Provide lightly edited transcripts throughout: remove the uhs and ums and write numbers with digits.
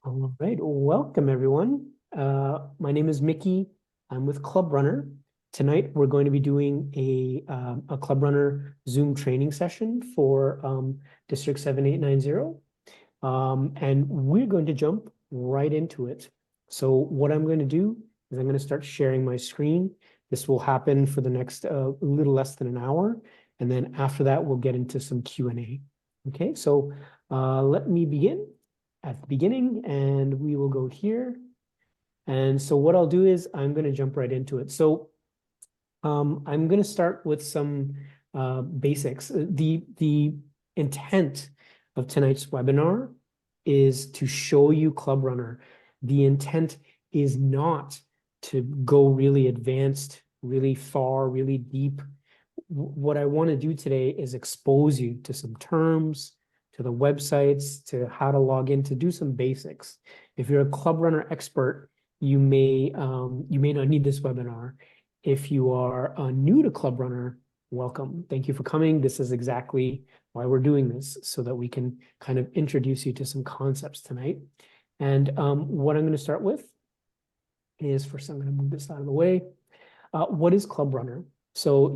All right, welcome everyone. My name is Mickey. I'm with ClubRunner. Tonight we're going to be doing a ClubRunner Zoom training session for District 7890. And we're going to jump right into it. So what I'm going to do is I'm going to start sharing my screen. This will happen for the next little less than an hour. And then after that, we'll get into some Q&A. Okay, so let me begin at the beginning, and we will go here. And so what I'll do is I'm going to jump right into it. So I'm going to start with some basics. The intent of tonight's webinar is to show you ClubRunner. The intent is not to go really advanced, really far, really deep. What I want to do today is expose you to some terms, to the websites, to how to log in, to do some basics. If you're a ClubRunner expert, you may not need this webinar. If you are new to ClubRunner, welcome. Thank you for coming. This is exactly why we're doing this, so that we can kind of introduce you to some concepts tonight. And what I'm going to start with is, first I'm going to move this out of the way. What is ClubRunner? So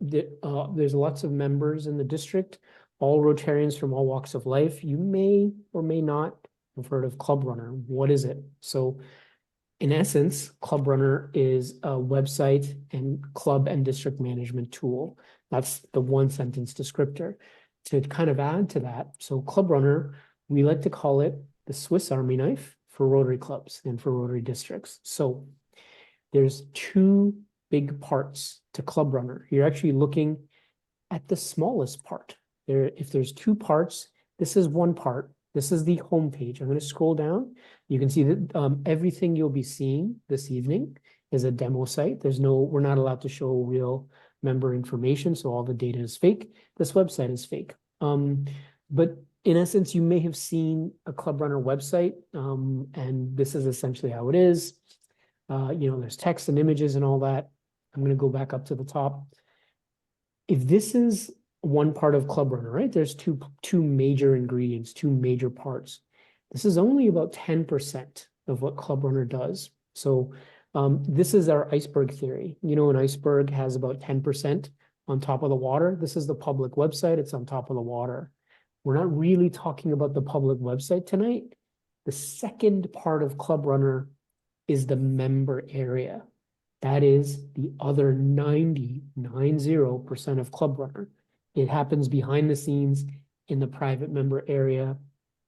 there's lots of members in the district, all Rotarians from all walks of life. You may or may not have heard of ClubRunner. What is it? So in essence, ClubRunner is a website and club and district management tool. That's the one sentence descriptor. To kind of add to that, so ClubRunner, we like to call it the Swiss Army knife for Rotary clubs and for Rotary districts. So there's two big parts to ClubRunner. You're actually looking at the smallest part. If there's two parts, this is one part. This is the home page. I'm going to scroll down. You can see that everything you'll be seeing this evening is a demo site. We're not allowed to show real member information, so all the data is fake. This website is fake. But in essence, you may have seen a ClubRunner website, and this is essentially how it is. There's text and images and all that. I'm going to go back up to the top. If this is one part of ClubRunner, right? There's two major ingredients, two major parts. This is only about 10% of what ClubRunner does. So this is our iceberg theory. An iceberg has about 10% on top of the water. This is the public website. It's on top of the water. We're not really talking about the public website tonight. The second part of ClubRunner is the member area. That is the other 90% of ClubRunner. It happens behind the scenes in the private member area,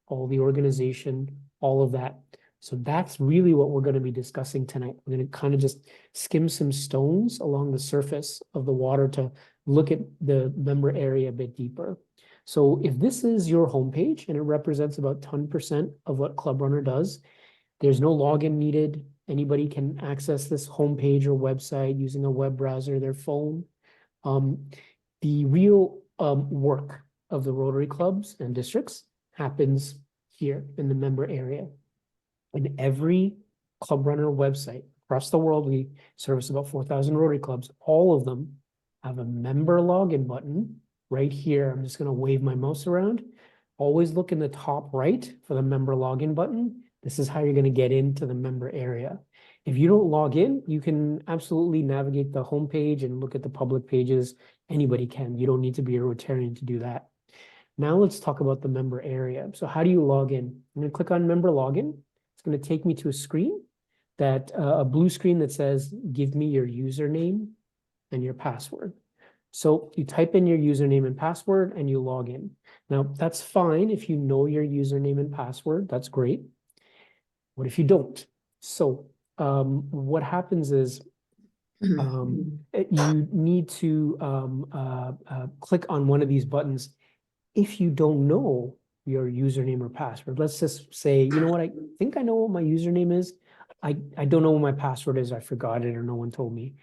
all the organization, all of that. So that's really what we're going to be discussing tonight. We're going to kind of just skim some stones along the surface of the water to look at the member area a bit deeper. So if this is your homepage and it represents about 10% of what ClubRunner does, there's no login needed. Anybody can access this homepage or website using a web browser, their phone. The real work of the Rotary clubs and districts happens here in the member area. In every ClubRunner website across the world, we service about 4,000 Rotary clubs. All of them have a member login button right here. I'm just going to wave my mouse around. Always look in the top right for the member login button. This is how you're going to get into the member area. If you don't log in, you can absolutely navigate the homepage and look at the public pages. Anybody can. You don't need to be a Rotarian to do that. Now let's talk about the member area. So how do you log in? I'm going to click on member login. It's going to take me to a screen a blue screen that says, give me your username and your password. So you type in your username and password and you log in. Now that's fine if you know your username and password. That's great. What if you don't? So what happens is you need to click on one of these buttons if you don't know your username or password. Let's just say, you know what, I think I know what my username is. I don't know what my password is. I forgot it or no one told me.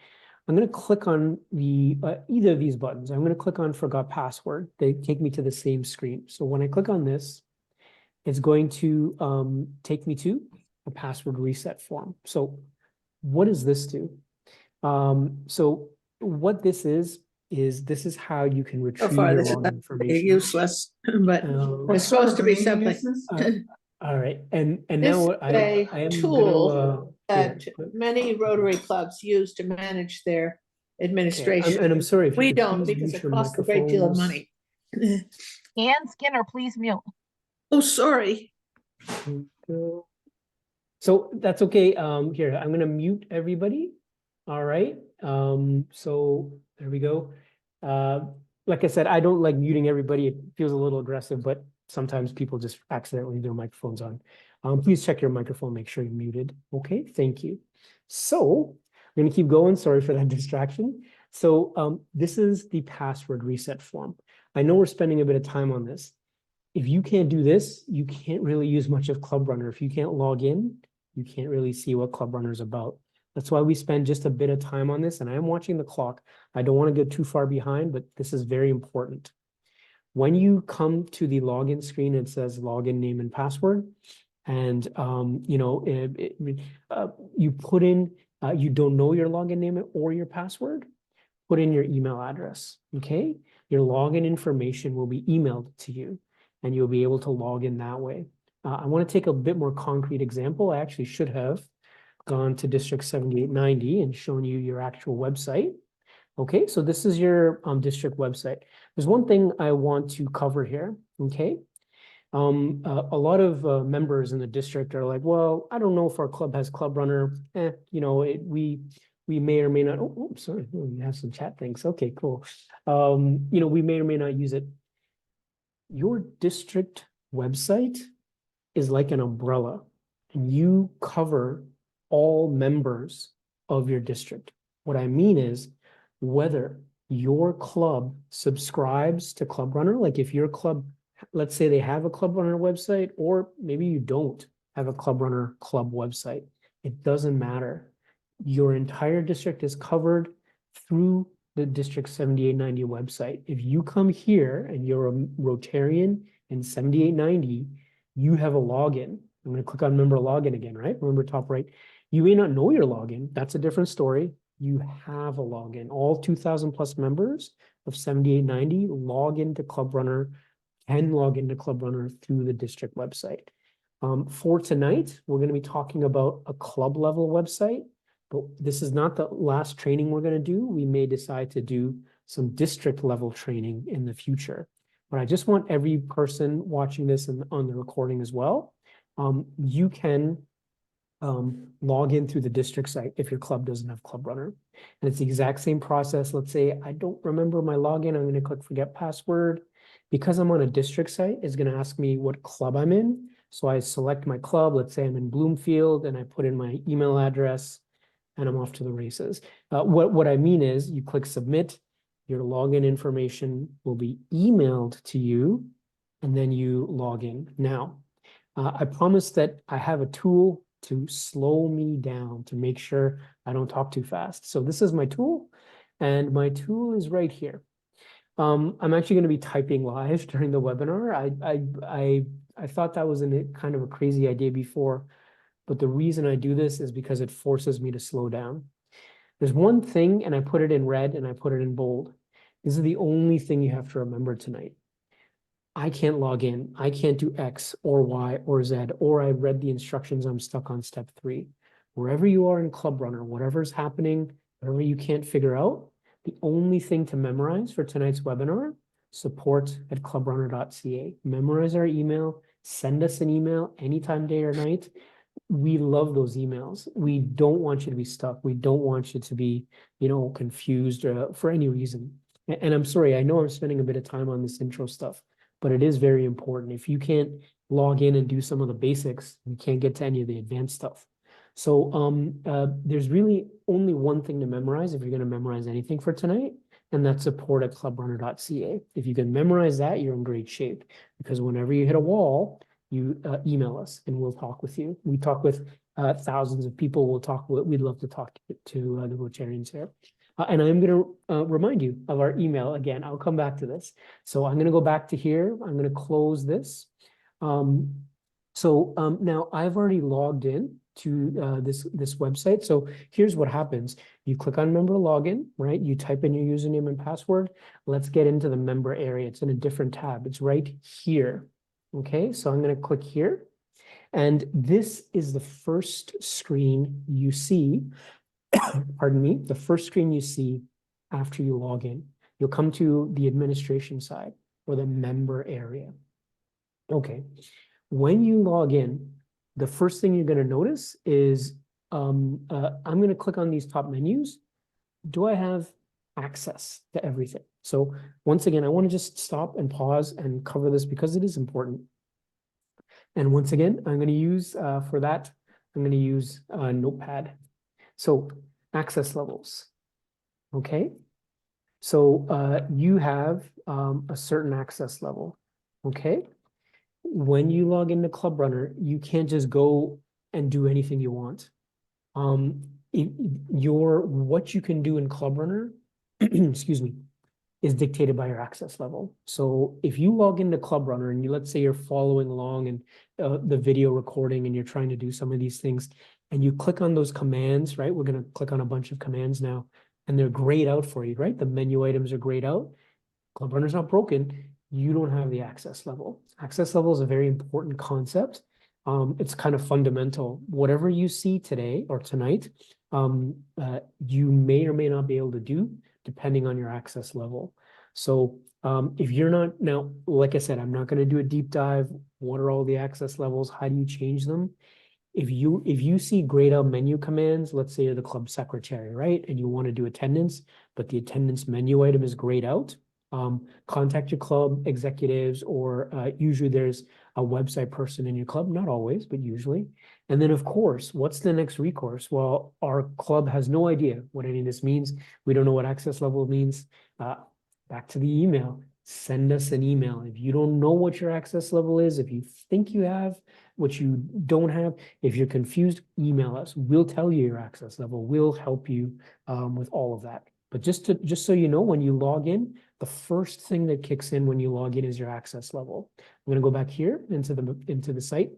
I'm going to click on either of these buttons. I'm going to click on forgot password. They take me to the same screen. So when I click on this, it's going to take me to a password reset form. So what does this do? So what this is this is how you can retrieve your login information. Useless, but it's supposed to be something. All right, and This now is a I am gonna tool here. that many Rotary clubs use to manage their Okay, administration. and I'm sorry if you We could don't please because mute it your costs a great deal of microphones. money. Ann Skinner, please mute. Oh, sorry. So that's okay. Here, I'm gonna mute everybody. All right. So there we go. Like I said, I don't like muting everybody. It feels a little aggressive, but sometimes people just accidentally leave their microphones on. Please check your microphone, make sure you're muted. Okay, thank you. So we're gonna keep going. Sorry for that distraction. So this is the password reset form. I know we're spending a bit of time on this. If you can't do this, you can't really use much of ClubRunner. If you can't log in, you can't really see what ClubRunner is about. That's why we spend just a bit of time on this, and I am watching the clock. I don't want to get too far behind, but this is very important. When you come to the login screen, it says login name and password, and you put in, you don't know your login name or your password, put in your email address, okay? Your login information will be emailed to you, and you'll be able to log in that way. I want to take a bit more concrete example. I actually should have gone to District 7890 and shown you your actual website. Okay, so this is your district website. There's one thing I want to cover here, okay? A lot of members in the district are like, well, I don't know if our club has ClubRunner. We may or may not. Oh, sorry, we have some chat things. Okay, cool. We may or may not use it. Your district website is like an umbrella, and you cover all members of your district. What I mean is, whether your club subscribes to ClubRunner, like if your club, let's say they have a ClubRunner website, or maybe you don't have a ClubRunner club website, it doesn't matter. Your entire district is covered through the District 7890 website. If you come here and you're a Rotarian in 7890, you have a login. I'm going to click on member login again, right? Remember top right. You may not know your login. That's a different story. You have a login. All 2,000 plus members of 7890 log into ClubRunner, can log into ClubRunner through the district website. For tonight, we're going to be talking about a club level website, but this is not the last training we're going to do. We may decide to do some district level training in the future. But I just want every person watching this and on the recording as well. You can log in through the district site if your club doesn't have ClubRunner. And it's the exact same process. Let's say I don't remember my login. I'm going to click forget password. Because I'm on a district site, it's going to ask me what club I'm in. So I select my club. Let's say I'm in Bloomfield, and I put in my email address, and I'm off to the races. What I mean is you click submit, your login information will be emailed to you, and then you log in. Now, I promise that I have a tool to slow me down to make sure I don't talk too fast. So this is my tool, and my tool is right here. I'm actually going to be typing live during the webinar. I thought that was kind of a crazy idea before, but the reason I do this is because it forces me to slow down. There's one thing, and I put it in red and I put it in bold. This is the only thing you have to remember tonight. I can't log in. I can't do X or Y or Z, or I read the instructions. I'm stuck on step 3. Wherever you are in ClubRunner, whatever's happening, whatever you can't figure out, the only thing to memorize for tonight's webinar, support@clubrunner.ca. Memorize our email, send us an email anytime, day or night. We love those emails. We don't want you to be stuck. We don't want you to be, confused for any reason. And I'm sorry, I know I'm spending a bit of time on this intro stuff, but it is very important. If you can't log in and do some of the basics, you can't get to any of the advanced stuff. So there's really only one thing to memorize if you're going to memorize anything for tonight, and that's support@clubrunner.ca. If you can memorize that, you're in great shape, because whenever you hit a wall, you email us and we'll talk with you. We talk with thousands of people. We'd love to talk to the Rotarians here. And I'm going to remind you of our email again. I'll come back to this. So I'm going to go back to here. I'm going to close this. Now I've already logged in to this website. So here's what happens. You click on member login, right? You type in your username and password. Let's get into the member area. It's in a different tab. It's right here. Okay, so I'm going to click here. And this is the first screen you see, pardon me, the first screen you see after you log in. You'll come to the administration side or the member area. Okay, when you log in, the first thing you're going to notice is I'm going to click on these top menus. Do I have access to everything? So once again, I want to just stop and pause and cover this because it is important. And once again, I'm going to use for that, I'm going to use Notepad. So access levels. Okay. So you have a certain access level. Okay. When you log into ClubRunner, you can't just go and do anything you want. What you can do in ClubRunner, excuse me, is dictated by your access level. So if you log into ClubRunner and let's say you're following along and the video recording and you're trying to do some of these things and you click on those commands, right? We're going to click on a bunch of commands now and they're grayed out for you, right? The menu items are grayed out. ClubRunner's not broken. You don't have the access level. Access level is a very important concept. It's kind of fundamental. Whatever you see today or tonight, you may or may not be able to do depending on your access level. So if you're not, now, like I said, I'm not going to do a deep dive. What are all the access levels? How do you change them? If you see grayed out menu commands, let's say you're the club secretary, right? And you want to do attendance, but the attendance menu item is grayed out. Contact your club executives, or usually there's a website person in your club, not always, but usually. And then of course, what's the next recourse? Well, our club has no idea what any of this means. We don't know what access level means. Back to the email, send us an email. If you don't know what your access level is, if you think you have, what you don't have, if you're confused, email us. We'll tell you your access level. We'll help you with all of that. But just so you know, when you log in, the first thing that kicks in when you log in is your access level. I'm going to go back here into the site.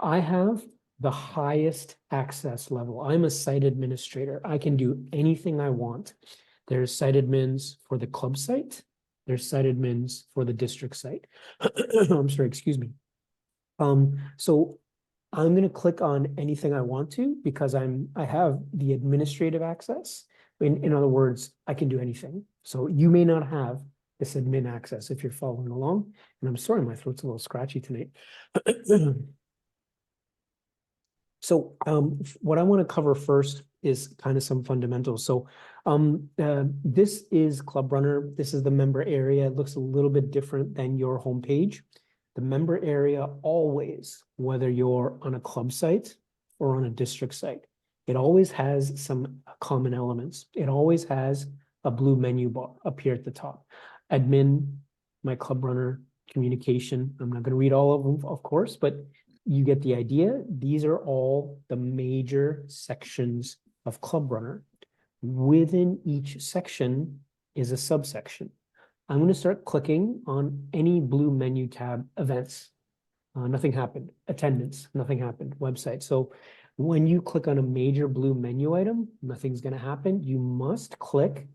I have the highest access level. I'm a site administrator. I can do anything I want. There's site admins for the club site. There's site admins for the district site. I'm sorry, excuse me. So I'm going to click on anything I want to because I have the administrative access. In other words, I can do anything. So you may not have this admin access if you're following along. And I'm sorry, my throat's a little scratchy tonight. So what I want to cover first is kind of some fundamentals. So this is ClubRunner. This is the member area. It looks a little bit different than your homepage. The member area always, whether you're on a club site or on a district site, it always has some common elements. It always has a blue menu bar up here at the top. Admin, my ClubRunner, communication. I'm not going to read all of them, of course, but you get the idea. These are all the major sections of ClubRunner. Within each section is a subsection. I'm going to start clicking on any blue menu tab. Events, nothing happened. Attendance, nothing happened. Website. So when you click on a major blue menu item, nothing's going to happen. You must click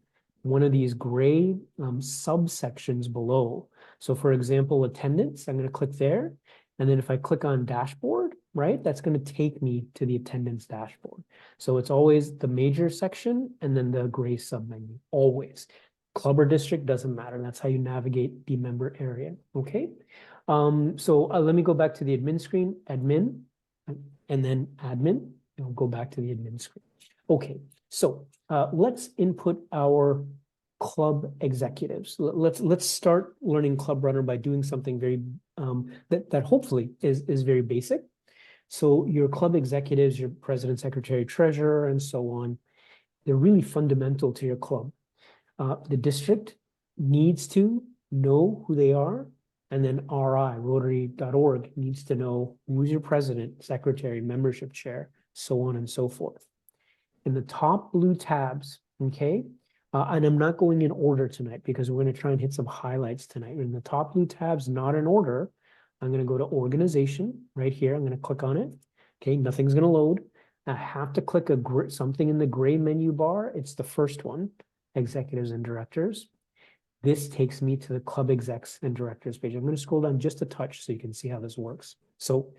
one of these gray subsections below. So for example, attendance, I'm going to click there. And then if I click on dashboard, right, that's going to take me to the attendance dashboard. So it's always the major section and then the gray submenu, always. Club or district, doesn't matter. That's how you navigate the member area, okay? So let me go back to the admin screen, admin, and then admin, and we'll go back to the admin screen. Okay, so let's input our club executives. Let's start learning ClubRunner by doing something very that hopefully is very basic. So your club executives, your president, secretary, treasurer, and so on, they're really fundamental to your club. The district needs to know who they are, and then Rotary.org needs to know who's your president, secretary, membership chair, so on and so forth. In the top blue tabs, okay, and I'm not going in order tonight because we're going to try and hit some highlights tonight. In the top blue tabs, not in order, I'm going to go to organization right here. I'm going to click on it. Okay, nothing's going to load. I have to click something in the gray menu bar. It's the first one, executives and directors. This takes me to the club execs and directors page. I'm going to scroll down just a touch so you can see how this works. So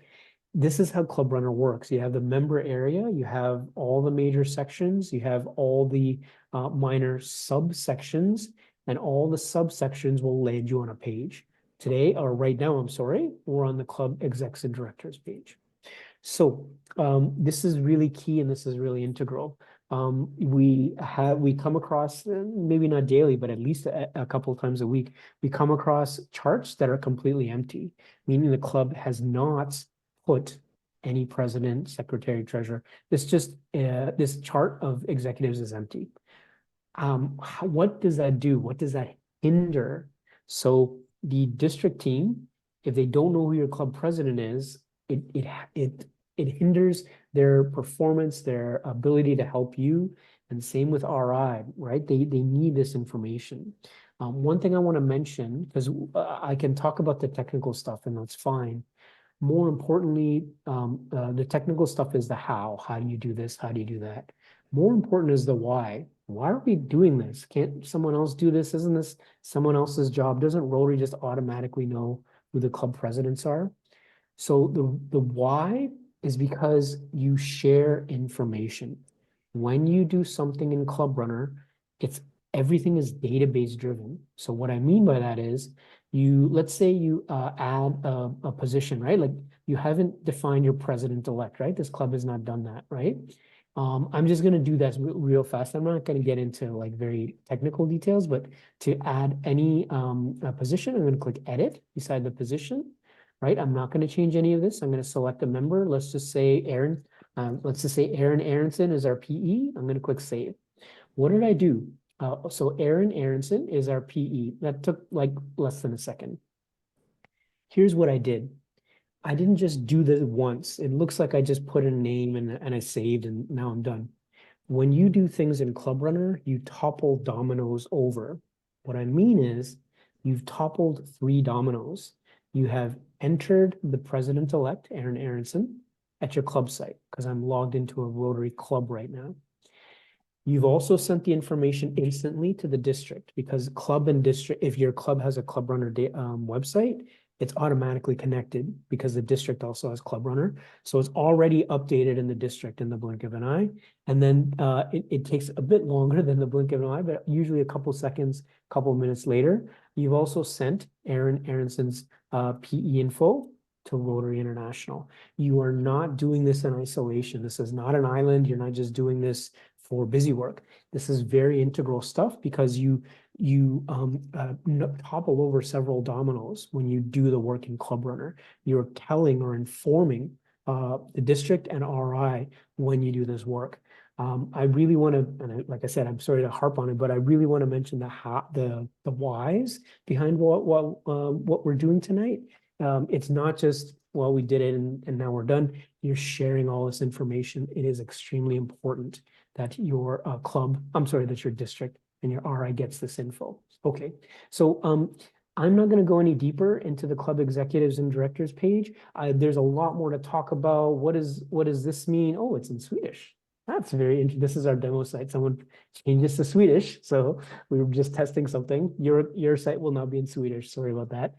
this is how ClubRunner works. You have the member area, you have all the major sections, you have all the minor subsections, and all the subsections will land you on a page. Today, or right now, I'm sorry, we're on the club execs and directors page. So this is really key and this is really integral. We come across, maybe not daily, but at least a couple of times a week, we come across charts that are completely empty, meaning the club has not put any president, secretary, treasurer. This chart of executives is empty. What does that do? What does that hinder? So the district team, if they don't know who your club president is, it hinders their performance, their ability to help you, and same with RI, right? They need this information. One thing I want to mention, because I can talk about the technical stuff and that's fine. More importantly, the technical stuff is the how. How do you do this? How do you do that? More important is the why. Why are we doing this? Can't someone else do this? Isn't this someone else's job? Doesn't Rotary just automatically know who the club presidents are? So the why is because you share information. When you do something in ClubRunner, everything is database driven. So what I mean by that is let's say you add a position, right? Like you haven't defined your president-elect, right? This club has not done that, right? I'm just going to do that real fast. I'm not going to get into like very technical details, but to add any position, I'm going to click edit beside the position, right? I'm not going to change any of this. I'm going to select a member. Let's just say Aaron. Let's just say Aaron Aronson is our PE. I'm going to click save. What did I do? So Aaron Aronson is our PE. That took like less than a second. Here's what I did. I didn't just do this once. It looks like I just put a name and I saved and now I'm done. When you do things in ClubRunner, you topple dominoes over. What I mean is you've toppled 3 dominoes. You have entered the president-elect, Aaron Aronson, at your club site, because I'm logged into a Rotary club right now. You've also sent the information instantly to the district, because club and district, if your club has a ClubRunner website, it's automatically connected because the district also has ClubRunner. So it's already updated in the district in the blink of an eye. And then it takes a bit longer than the blink of an eye, but usually a couple seconds, couple minutes later. You've also sent Aaron Aronson's PE info to Rotary International. You are not doing this in isolation. This is not an island. You're not just doing this for busy work. This is very integral stuff because you topple over several dominoes when you do the work in ClubRunner. You're telling or informing the district and RI when you do this work. I really want to, and like I said, I'm sorry to harp on it, but I really want to mention the whys behind what we're doing tonight. It's not just, well, we did it and now we're done. You're sharing all this information. It is extremely important that your that your district and your RI gets this info. Okay, so I'm not going to go any deeper into the club executives and directors page. There's a lot more to talk about. What does this mean? Oh, it's in Swedish. That's very interesting. This is our demo site. Someone changed this to Swedish, so we were just testing something. Your site will now be in Swedish. Sorry about that.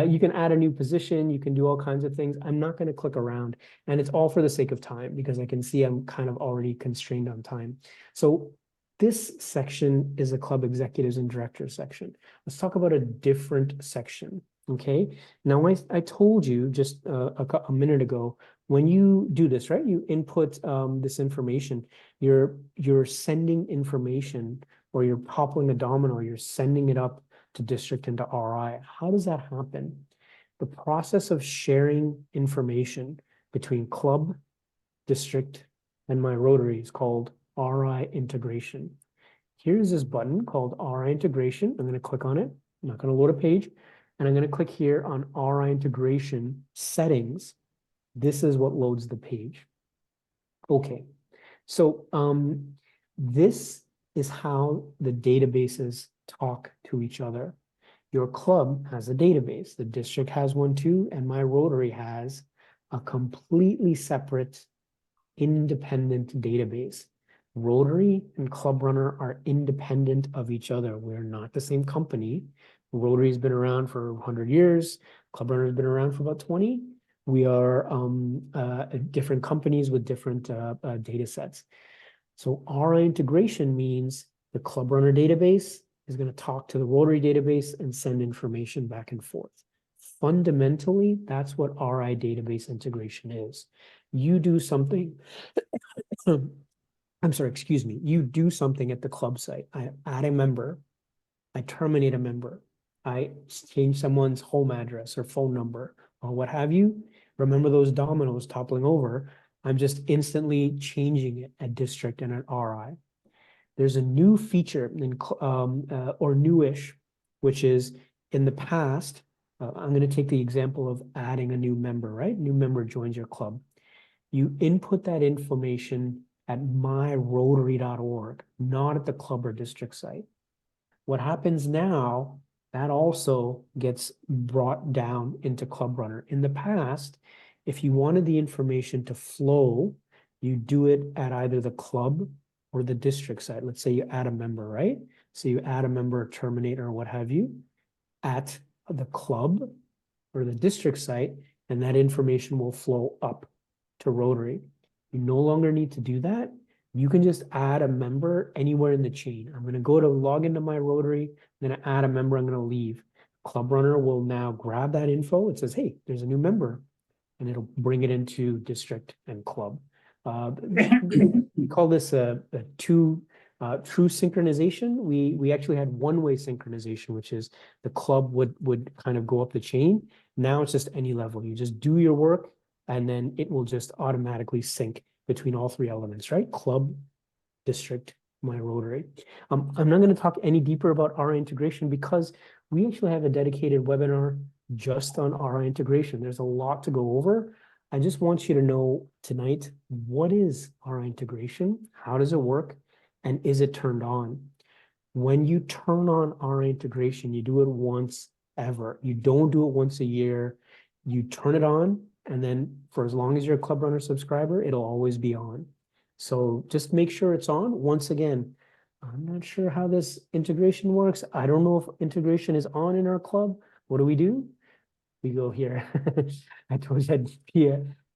You can add a new position. You can do all kinds of things. I'm not going to click around, and it's all for the sake of time because I can see I'm kind of already constrained on time. So this section is a club executives and directors section. Let's talk about a different section. Okay. Now I told you just a minute ago, when you do this, right, you input this information, you're sending information or you're popping a domino, you're sending it up to district and to RI. How does that happen? The process of sharing information between club, district, and my Rotary is called RI integration. Here's this button called RI integration. I'm going to click on it. I'm not going to load a page. And I'm going to click here on RI integration settings. This is what loads the page. Okay, so this is how the databases talk to each other. Your club has a database, the district has one too, and my Rotary has a completely separate, independent database. Rotary and ClubRunner are independent of each other. We're not the same company. Rotary's been around for 100 years. ClubRunner's been around for about 20. We are different companies with different data sets. So RI integration means the ClubRunner database is going to talk to the Rotary database and send information back and forth. Fundamentally, that's what RI database integration is. You do something, I'm sorry, excuse me, you do something at the club site. I add a member, I terminate a member, I change someone's home address or phone number or what have you. Remember those dominoes toppling over. I'm just instantly changing it at district and at RI. There's a new feature in or newish, which is in the past, I'm going to take the example of adding a new member, right? New member joins your club. You input that information at myrotary.org, not at the club or district site. What happens now, that also gets brought down into ClubRunner. In the past, if you wanted the information to flow, you do it at either the club or the district site. Let's say you add a member, right? So you add a member, terminate, or what have you, at the club or the district site, and that information will flow up to Rotary. You no longer need to do that. You can just add a member anywhere in the chain. I'm going to go to log into my Rotary, I'm going to add a member, I'm going to leave. ClubRunner will now grab that info. It says, hey, there's a new member, and it'll bring it into district and club. We call this a true synchronization. We actually had one-way synchronization, which is the club would kind of go up the chain. Now it's just any level. You just do your work, and then it will just automatically sync between all three elements, right? Club, district, my Rotary. I'm not going to talk any deeper about RI integration because we actually have a dedicated webinar just on RI integration. There's a lot to go over. I just want you to know tonight, what is RI integration? How does it work? And is it turned on? When you turn on RI integration, you do it once ever. You don't do it once a year. You turn it on, and then for as long as you're a ClubRunner subscriber, it'll always be on. So just make sure it's on. Once again, I'm not sure how this integration works. I don't know if integration is on in our club. What do? We go here. I told you I'd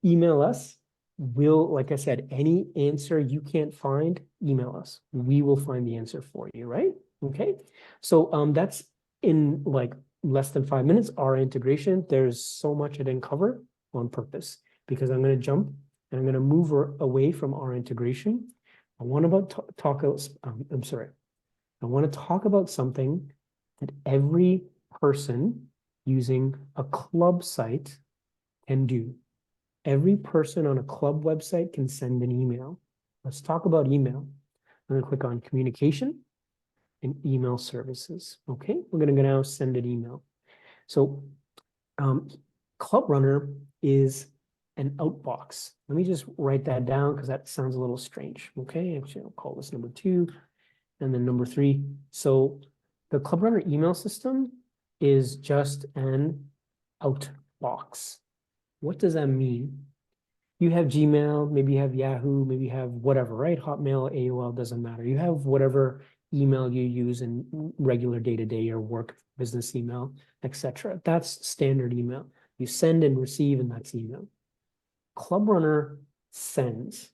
email us. We'll, like I said, any answer you can't find, email us. We will find the answer for you, right? Okay. So that's in like less than 5 minutes, our integration. There's so much I didn't cover on purpose because I'm going to jump and I'm going to move away from our integration. I want to talk about something that every person using a club site can do. Every person on a club website can send an email. Let's talk about email. I'm going to click on communication and email services. Okay, we're going to now send an email. So ClubRunner is an outbox. Let me just write that down because that sounds a little strange. Okay, actually I'll call this number 2 and then number 3. So the ClubRunner email system is just an outbox. What does that mean? You have Gmail, maybe you have Yahoo, maybe you have whatever, right? Hotmail, AOL, doesn't matter. You have whatever email you use in regular day-to-day or work business email, etc. That's standard email. You send and receive, and that's email. ClubRunner sends.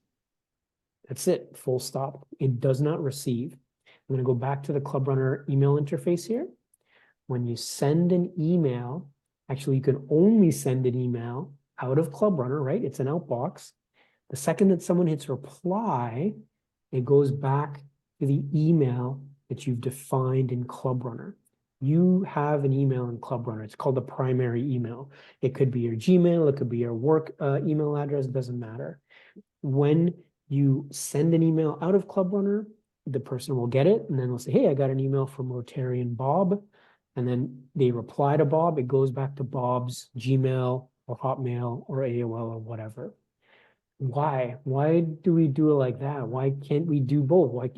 That's it, full stop. It does not receive. I'm going to go back to the ClubRunner email interface here. When you send an email, actually you can only send an email out of ClubRunner, right? It's an outbox. The second that someone hits reply, it goes back to the email that you've defined in ClubRunner. You have an email in ClubRunner. It's called the primary email. It could be your Gmail, it could be your work email address, it doesn't matter. When you send an email out of ClubRunner, the person will get it, and then they'll say, hey, I got an email from Rotarian Bob. And then they reply to Bob. It goes back to Bob's Gmail or Hotmail or AOL or whatever. Why? Why do we do it like that? Why can't we do both?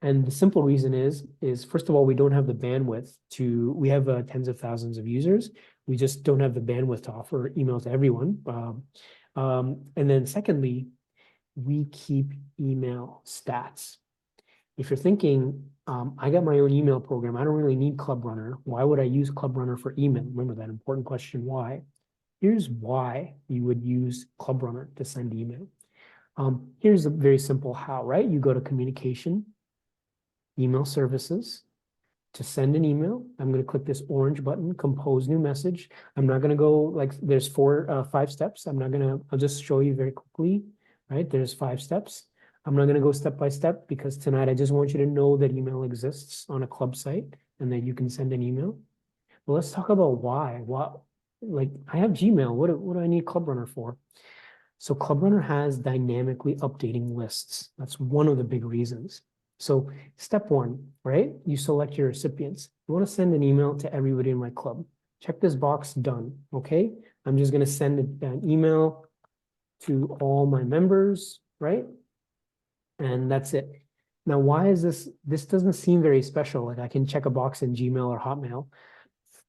And the simple reason is first of all, we don't have the bandwidth to, we have tens of thousands of users. We just don't have the bandwidth to offer email to everyone. And then secondly, we keep email stats. If you're thinking, I got my own email program, I don't really need ClubRunner. Why would I use ClubRunner for email? Remember that important question, why? Here's why you would use ClubRunner to send email. Here's a very simple how, right? You go to communication, email services. To send an email, I'm going to click this orange button, compose new message. I'm not going to go like there's five steps. I'll just show you very quickly, right? There's 5 steps. I'm not going to go step by step because tonight I just want you to know that email exists on a club site and that you can send an email. But let's talk about why. Like I have Gmail. What do I need ClubRunner for? So ClubRunner has dynamically updating lists. That's one of the big reasons. So step 1, right? You select your recipients. You want to send an email to everybody in my club. Check this box, done, okay? I'm just going to send an email to all my members, right? And that's it. Now, why is this? This doesn't seem very special. Like I can check a box in Gmail or Hotmail.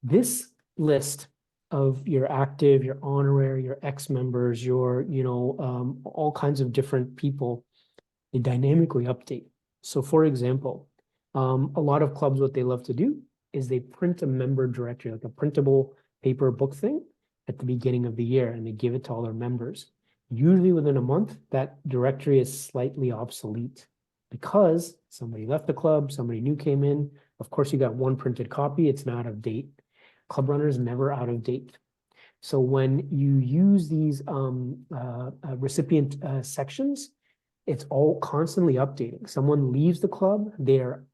This list of your active, your honorary, your ex-members, your, all kinds of different people, they dynamically update. So for example, a lot of clubs, what they love to do is they print a member directory, like a printable paper book thing at the beginning of the year, and they give it to all their members. Usually within a month, that directory is slightly obsolete because somebody left the club, somebody new came in. Of course, you got one printed copy, it's not out of date. ClubRunner is never out of date. So when you use these recipient sections, it's all constantly updating. Someone leaves the club, they are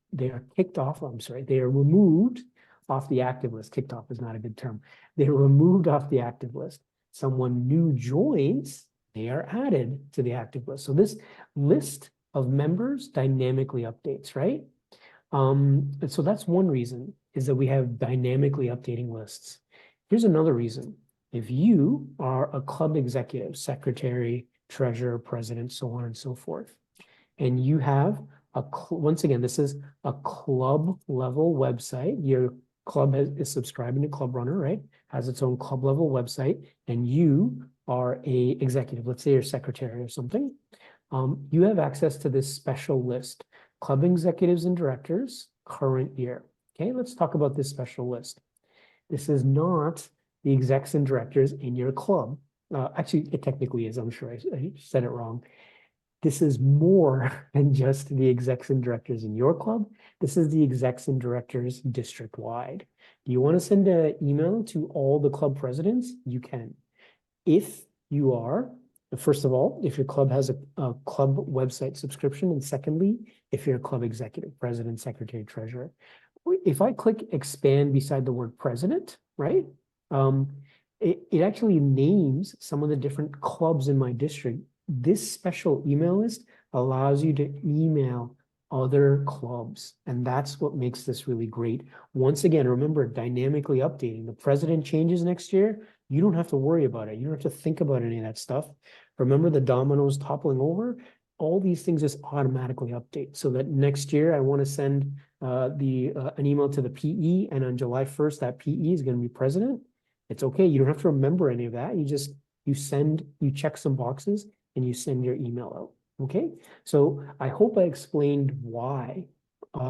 kicked off, they are removed off the active list. Kicked off is not a good term. They are removed off the active list. Someone new joins, they are added to the active list. So this list of members dynamically updates, right? And so that's one reason, is that we have dynamically updating lists. Here's another reason. If you are a club executive, secretary, treasurer, president, so on and so forth, and you have once again, this is a club level website. Your club is subscribing to ClubRunner, right? Has its own club level website, and you are a executive, let's say you're secretary or something. You have access to this special list, club executives and directors, current year. Okay, let's talk about this special list. This is not the execs and directors in your club. Actually, it technically is. I'm sure I said it wrong. This is more than just the execs and directors in your club. This is the execs and directors district-wide. Do you want to send an email to all the club presidents? You can. If you are, first of all, if your club has a club website subscription, and secondly, if you're a club executive, president, secretary, treasurer. If I click expand beside the word president, right? It actually names some of the different clubs in my district. This special email list allows you to email other clubs, and that's what makes this really great. Once again, remember, dynamically updating. The president changes next year, you don't have to worry about it. You don't have to think about any of that stuff. Remember the dominoes toppling over? All these things just automatically update, so that next year I want to send an email to the PE, and on July 1st, that PE is going to be president. It's okay. You don't have to remember any of that. You check some boxes and you send your email out. Okay. So I hope I explained why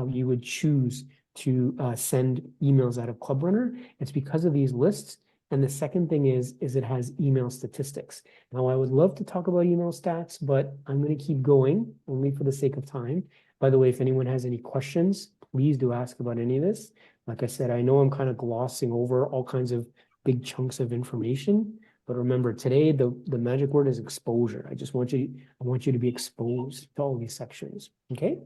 you would choose to send emails out of ClubRunner. It's because of these lists. And the second thing is it has email statistics. Now, I would love to talk about email stats, but I'm going to keep going only for the sake of time. By the way, if anyone has any questions, please do ask about any of this. Like I said, I know I'm kind of glossing over all kinds of big chunks of information, but remember, today the magic word is exposure. I want you to be exposed to all these sections. Okay.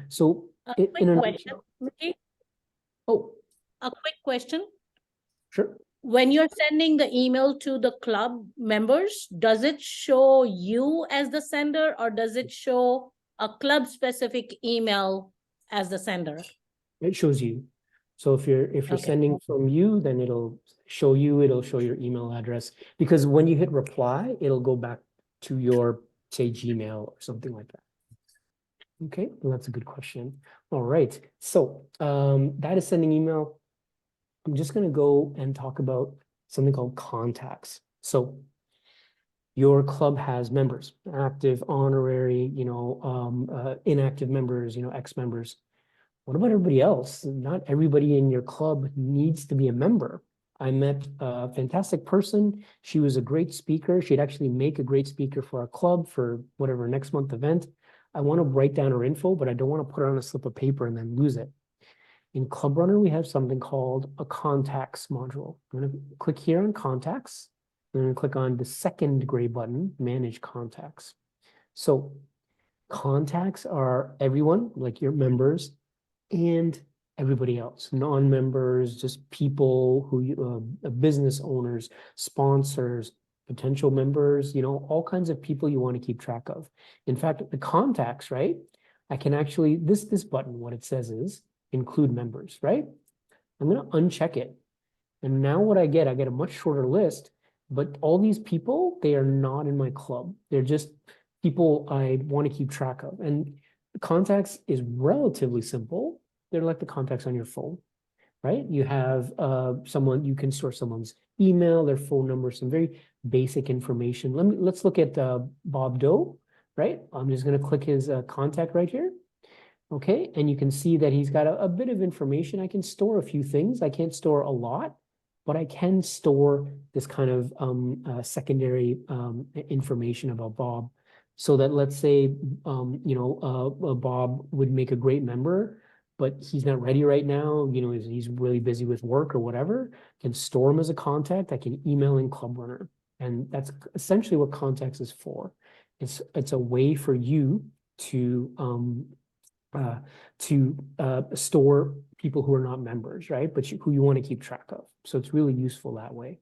So A quick question, Ricky. Oh, A quick question. sure. When you're sending the email to the club members, does it show you as the sender, or does it show a club specific email as the sender? It shows you. So if you're Okay. sending from you, then it'll show your email address, because when you hit reply, it'll go back to your, say, Gmail or something like that. Okay, well, that's a good question. All right, so that is sending email. I'm just going to go and talk about something called contacts. So your club has members, active, honorary, inactive members, ex-members. What about everybody else? Not everybody in your club needs to be a member. I met a fantastic person. She was a great speaker. She'd actually make a great speaker for our club for whatever next month event. I want to write down her info, but I don't want to put it on a slip of paper and then lose it. In ClubRunner, we have something called a contacts module. I'm going to click here on contacts. I'm going to click on the second gray button, manage contacts. So contacts are everyone, like your members, and everybody else, non-members, just people who, business owners, sponsors, potential members, all kinds of people you want to keep track of. In fact, the contacts, right? I can actually, this button, what it says is include members, right? I'm going to uncheck it. And now what I get a much shorter list, but all these people, they are not in my club. They're just people I want to keep track of. And contacts is relatively simple. They're like the contacts on your phone, right? You have someone, you can store someone's email, their phone number, some very basic information. Let's look at Bob Doe, right? I'm just going to click his contact right here. Okay, and you can see that he's got a bit of information. I can store a few things. I can't store a lot, but I can store this kind of secondary information about Bob. So that let's say, Bob would make a great member, but he's not ready right now. He's really busy with work or whatever. I can store him as a contact. I can email in ClubRunner, and that's essentially what contacts is for. It's a way for you to store people who are not members, right? But who you want to keep track of. So it's really useful that way.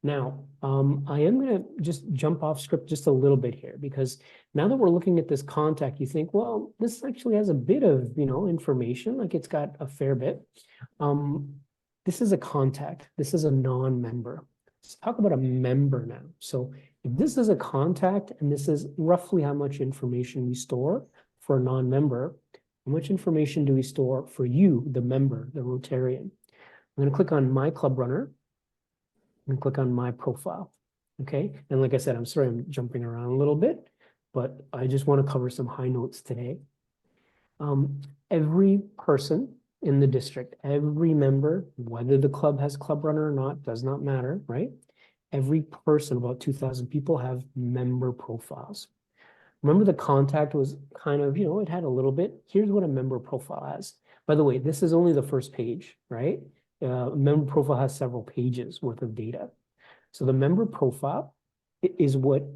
Now, I am going to just jump off script just a little bit here, because now that we're looking at this contact, you think, well, this actually has a bit of, information, like it's got a fair bit. This is a contact. This is a non-member. Let's talk about a member now. So if this is a contact, and this is roughly how much information we store for a non-member, how much information do we store for you, the member, the Rotarian? I'm going to click on My ClubRunner and click on My Profile. Okay. And like I said, I'm sorry I'm jumping around a little bit, but I just want to cover some high notes today. Every person in the district, every member, whether the club has ClubRunner or not, does not matter, right? Every person, about 2,000 people, have member profiles. Remember, the contact was kind of, it had a little bit. Here's what a member profile has. By the way, this is only the first page, right? A member profile has several pages worth of data. So the member profile is what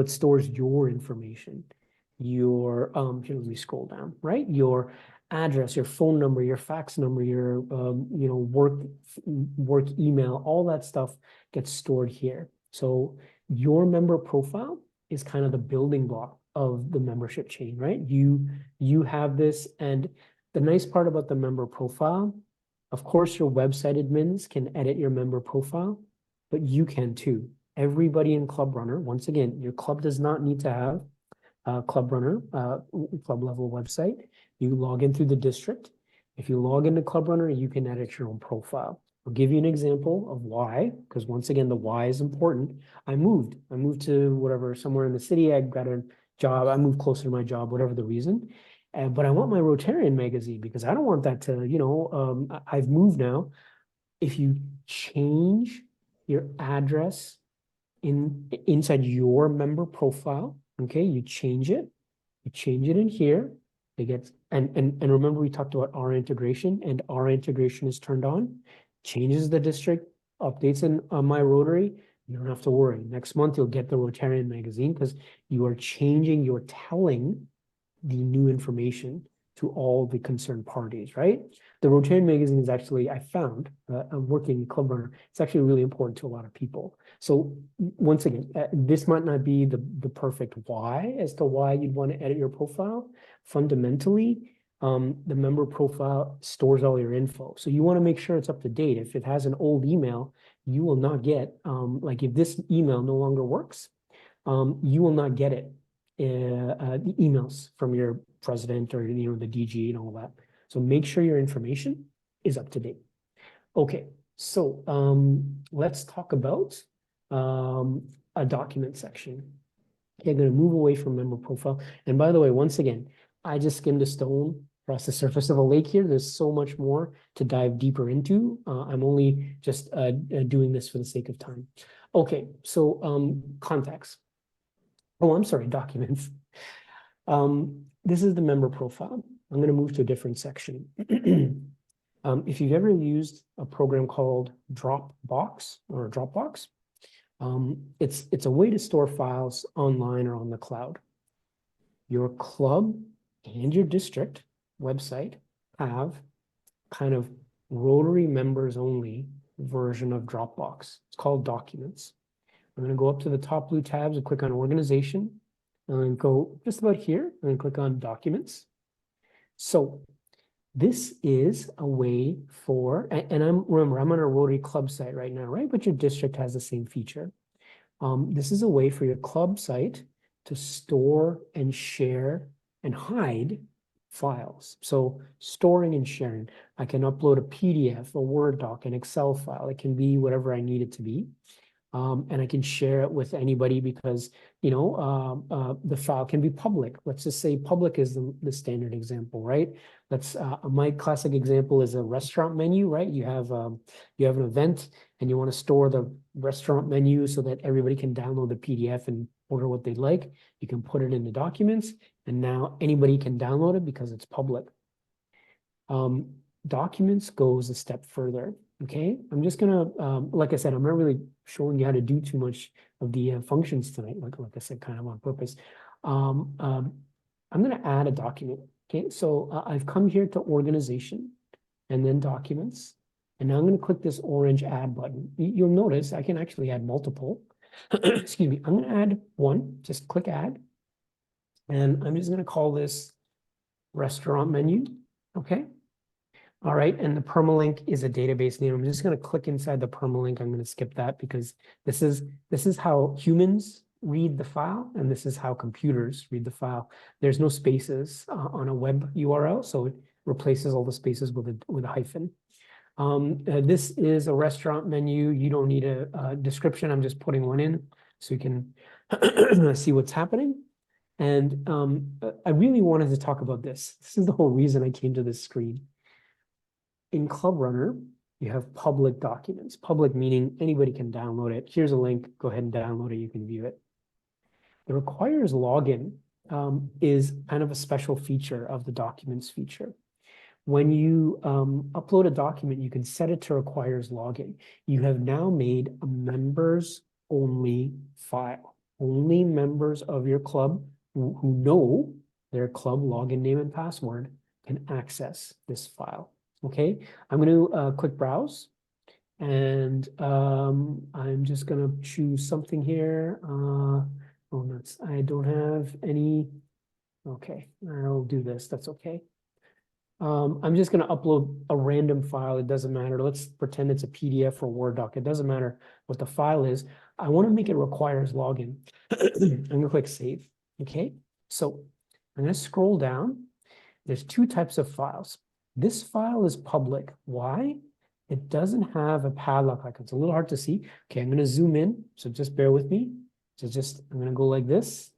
stores your information. Your, let me scroll down, right? Your address, your phone number, your fax number, your, work email, all that stuff gets stored here. So your member profile is kind of the building block of the membership chain, right? You have this, and the nice part about the member profile, of course, your website admins can edit your member profile, but you can too. Everybody in ClubRunner, once again, your club does not need to have ClubRunner, club level website. You log in through the district. If you log into ClubRunner, you can edit your own profile. I'll give you an example of why, because once again, the why is important. I moved to whatever, somewhere in the city. I got a job. I moved closer to my job, whatever the reason. But I want my Rotarian magazine because I don't want that to, I've moved now. If you change your address inside your member profile, okay, you change it in here. It gets, and remember we talked about our integration, and our integration is turned on. Changes the district, updates in My Rotary, you don't have to worry. Next month, you'll get the Rotarian magazine because you are changing, you're telling the new information to all the concerned parties, right? The Rotarian magazine is actually, I found, working in ClubRunner, it's actually really important to a lot of people. So once again, this might not be the perfect why as to why you'd want to edit your profile. Fundamentally, the member profile stores all your info. So you want to make sure it's up to date. If it has an old email, you will not get, like if this email no longer works, you will not get it, the emails from your president or, the DG and all that. So make sure your information is up to date. Okay, so let's talk about a document section. Okay, I'm going to move away from member profile. And by the way, once again, I just skimmed a stone across the surface of a lake here. There's so much more to dive deeper into. I'm only just doing this for the sake of time. Okay, so contacts. Oh, I'm sorry, documents. This is the member profile. I'm going to move to a different section. If you've ever used a program called Dropbox, it's a way to store files online or on the cloud. Your club and your district website have kind of Rotary members only version of Dropbox. It's called Documents. I'm going to go up to the top blue tabs and click on Organization, and then go just about here and then click on Documents. So this is a way for, and remember, I'm on a Rotary Club site right now, right? But your district has the same feature. This is a way for your club site to store and share and hide files. So storing and sharing. I can upload a PDF, a Word doc, an Excel file. It can be whatever I need it to be. And I can share it with anybody because, you know, the file can be public. Let's just say public is the standard example, right? Let's, my classic example is a restaurant menu, right? You have an event and you want to store the restaurant menu so that everybody can download the PDF and order what they'd like. You can put it in the documents and now anybody can download it because it's public. Documents goes a step further. Okay, I'm just gonna, like I said, I'm not really showing you how to do too much of the functions tonight, like I said, kind of on purpose. I'm gonna add a document. Okay, so I've come here to Organization and then Documents, and now I'm gonna click this orange Add button. You'll notice I can actually add multiple. Excuse me, I'm gonna add one, just click Add, and I'm just gonna call this Restaurant Menu, okay? All right, and the permalink is a database name. I'm just going to click inside the permalink. I'm going to skip that because this is how humans read the file, and this is how computers read the file. There's no spaces on a web URL, so it replaces all the spaces with a hyphen. This is a restaurant menu. You don't need a description. I'm just putting one in so you can see what's happening. And I really wanted to talk about this. This is the whole reason I came to this screen. In ClubRunner, you have public documents. Public meaning anybody can download it. Here's a link. Go ahead and download it. You can view it. The requires login is kind of a special feature of the documents feature. When you upload a document, you can set it to requires login. You have now made a members only file. Only members of your club who know their club login name and password can access this file. Okay, I'm going to click Browse, and I'm just going to choose something here. I don't have any. Okay, I'll do this. That's okay. I'm just going to upload a random file. It doesn't matter. Let's pretend it's a PDF or Word doc. It doesn't matter what the file is. I want to make it requires login. I'm going to click Save. Okay, so I'm going to scroll down. There's two types of files. This file is public. Why? It doesn't have a padlock icon. It's a little hard to see. Okay, I'm going to zoom in, so just bear with me. So I'm going to go like this,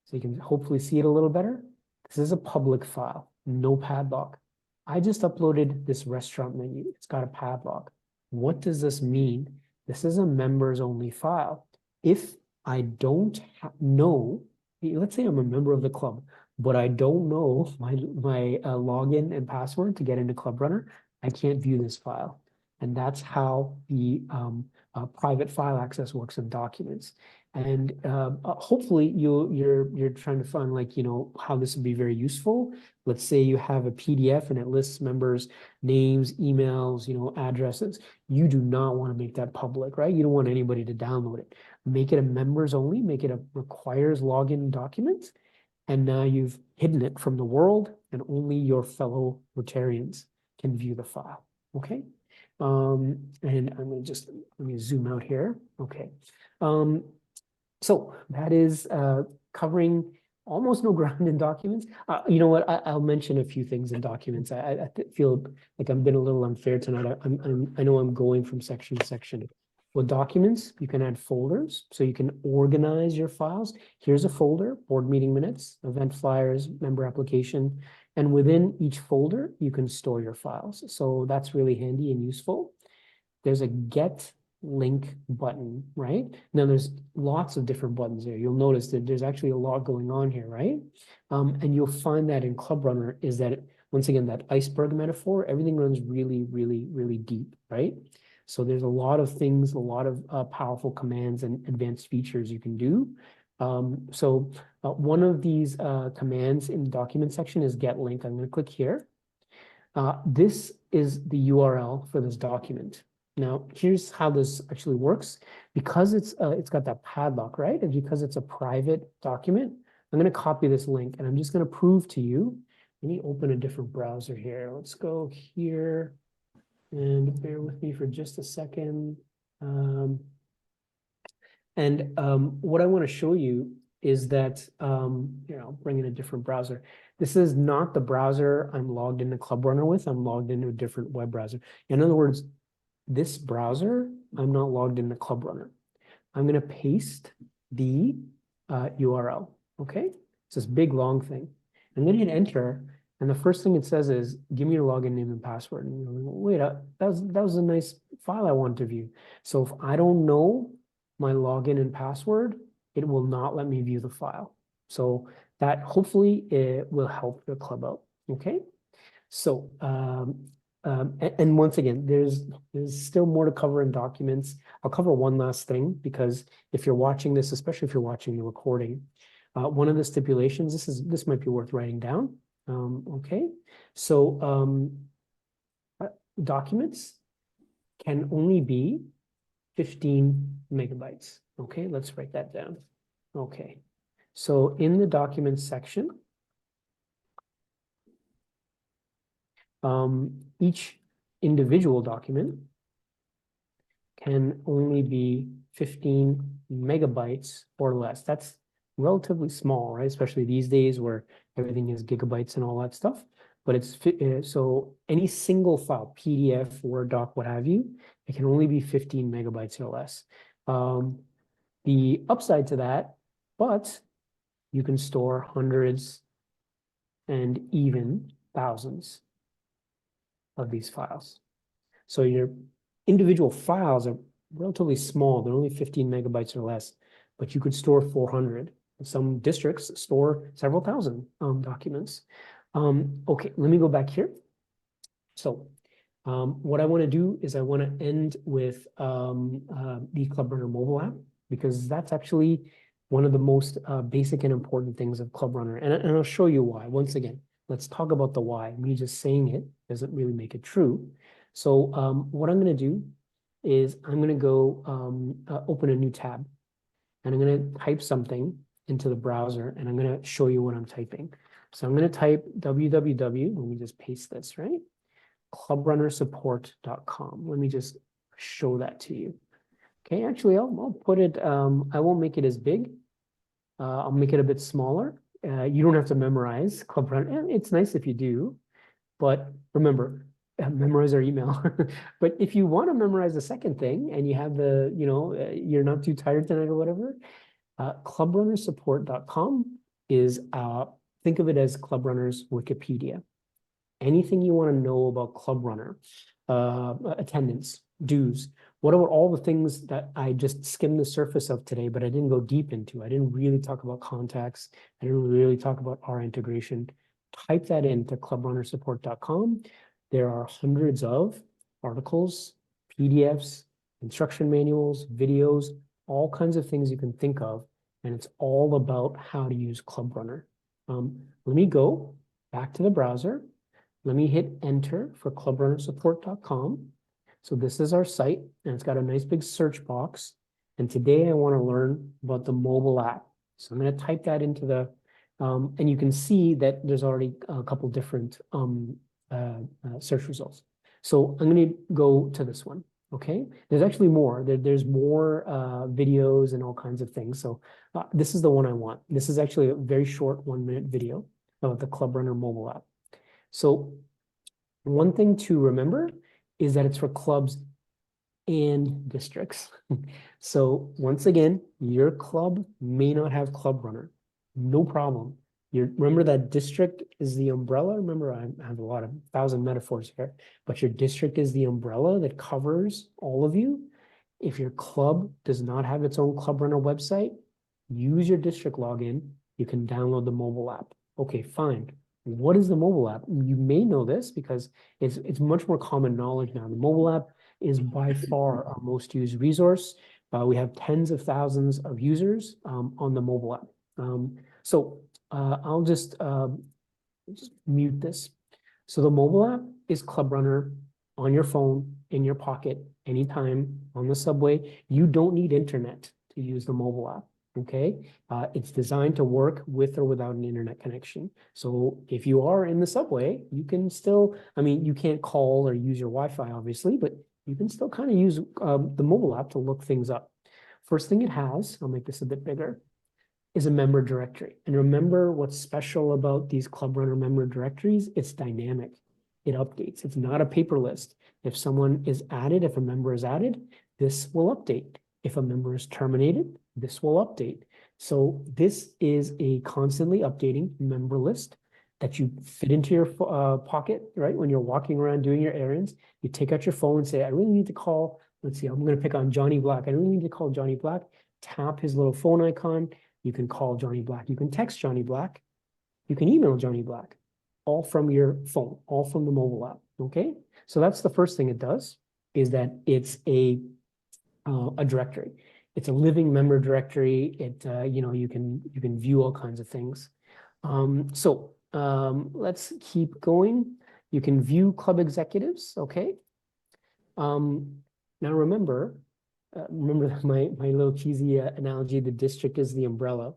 so you can hopefully see it a little better. This is a public file, no padlock. I just uploaded this restaurant menu. It's got a padlock. What does this mean? This is a members only file. If I don't know, let's say I'm a member of the club, but I don't know my login and password to get into ClubRunner, I can't view this file. And that's how the private file access works in documents. And hopefully you're trying to find, like, you know, how this would be very useful. Let's say you have a PDF and it lists members' names, emails, you know, addresses. You do not want to make that public, right? You don't want anybody to download it. Make it a members only, make it a requires login document. And now you've hidden it from the world, and only your fellow Rotarians can view the file. Okay. And I'm going to let me zoom out here. Okay. So that is covering almost no ground in documents. You know what? I'll mention a few things in documents. I feel like I've been a little unfair tonight. I know I'm going from section to section. With documents, you can add folders, so you can organize your files. Here's a folder: board meeting minutes, event flyers, member application. And within each folder, you can store your files. So that's really handy and useful. There's a get link button, right? Now there's lots of different buttons here. You'll notice that there's actually a lot going on here, right? And you'll find that in ClubRunner is that, once again, that iceberg metaphor, everything runs really, really, really deep, right? So there's a lot of things, a lot of powerful commands and advanced features you can do. One of these commands in the document section is get link. I'm going to click here. This is the URL for this document. Now, here's how this actually works. Because it's got that padlock, right? And because it's a private document, I'm going to copy this link and I'm just going to prove to you. Let me open a different browser here. Let's go here and bear with me for just a second. What I want to show you is that, here, I'll bring in a different browser. This is not the browser I'm logged into ClubRunner with. I'm logged into a different web browser. In other words, this browser, I'm not logged into ClubRunner. I'm going to paste the URL, okay? It's this big, long thing. I'm going to hit enter, and the first thing it says is, give me your login name and password. And you're like, wait, that was a nice file I wanted to view. So if I don't know my login and password, it will not let me view the file. So that hopefully it will help the club out, okay? So, and once again, there's still more to cover in documents. I'll cover one last thing, because if you're watching this, especially if you're watching the recording, one of the stipulations, this might be worth writing down. Okay, so documents can only be 15 megabytes. Okay, let's write that down. Okay, so in the documents section, each individual document can only be 15 megabytes or less. That's relatively small, right? Especially these days where everything is gigabytes and all that stuff. But it's so any single file, PDF, Word doc, what have you, it can only be 15 megabytes or less. The upside to that, but you can store hundreds and even thousands of these files. So your individual files are relatively small. They're only 15 megabytes or less, but you could store 400. Some districts store several thousand documents. Okay, let me go back here. So what I want to do is I want to end with the ClubRunner mobile app, because that's actually one of the most basic and important things of ClubRunner. And I'll show you why. Once again, let's talk about the why. Me just saying it doesn't really make it true. So what I'm going to do is I'm going to go open a new tab, and I'm going to type something into the browser, and I'm going to show you what I'm typing. So I'm going to type www, let me just paste this, right? ClubRunnerSupport.com. Let me just show that to you. Okay, actually, I'll put it, I won't make it as big. I'll make it a bit smaller. You don't have to memorize ClubRunner. It's nice if you do, but remember, memorize our email. But if you want to memorize the second thing and you have the, you're not too tired tonight or whatever, ClubRunnerSupport.com is, think of it as ClubRunner's Wikipedia. Anything you want to know about ClubRunner, attendance, dues, what about all the things that I just skimmed the surface of today, but I didn't go deep into? I didn't really talk about contacts. I didn't really talk about our integration. Type that into ClubRunnerSupport.com. There are hundreds of articles, PDFs, instruction manuals, videos, all kinds of things you can think of, and it's all about how to use ClubRunner. Let me go back to the browser. Let me hit enter for ClubRunnerSupport.com. So this is our site, and it's got a nice big search box. And today I want to learn about the mobile app. So I'm going to type that into the, and you can see that there's already a couple different search results. So I'm going to go to this one. Okay, there's actually more. There's more videos and all kinds of things. So this is the one I want. This is actually a very short 1-minute video of the ClubRunner mobile app. So one thing to remember is that it's for clubs and districts. So once again, your club may not have ClubRunner. No problem. remember that district is the umbrella. Remember, I have a lot of 1,000 metaphors here, but your district is the umbrella that covers all of you. If your club does not have its own ClubRunner website, use your district login. You can download the mobile app. Okay, fine. What is the mobile app? You may know this because it's much more common knowledge now. The mobile app is by far our most used resource. We have tens of thousands of users on the mobile app. I'll just mute this. So the mobile app is ClubRunner on your phone, in your pocket, anytime on the subway. You don't need internet to use the mobile app. Okay, it's designed to work with or without an internet connection. So if you are in the subway, you can still, I mean, you can't call or use your Wi-Fi, obviously, but you can still kind of use the mobile app to look things up. First thing it has, I'll make this a bit bigger, is a member directory. And remember what's special about these ClubRunner member directories? It's dynamic. It updates. It's not a paper list. If someone is added, if a member is added, this will update. If a member is terminated, this will update. So this is a constantly updating member list that you fit into your pocket, right? When you're walking around doing your errands, you take out your phone and say, I really need to call, let's see, I'm going to pick on Johnny Black. I really need to call Johnny Black. Tap his little phone icon. You can call Johnny Black. You can text Johnny Black. You can email Johnny Black, all from your phone, all from the mobile app, okay? So that's the first thing it does, is that it's a directory. It's a living member directory. It, you can view all kinds of things. Let's keep going. You can view club executives, okay? Now remember my little cheesy analogy, the district is the umbrella.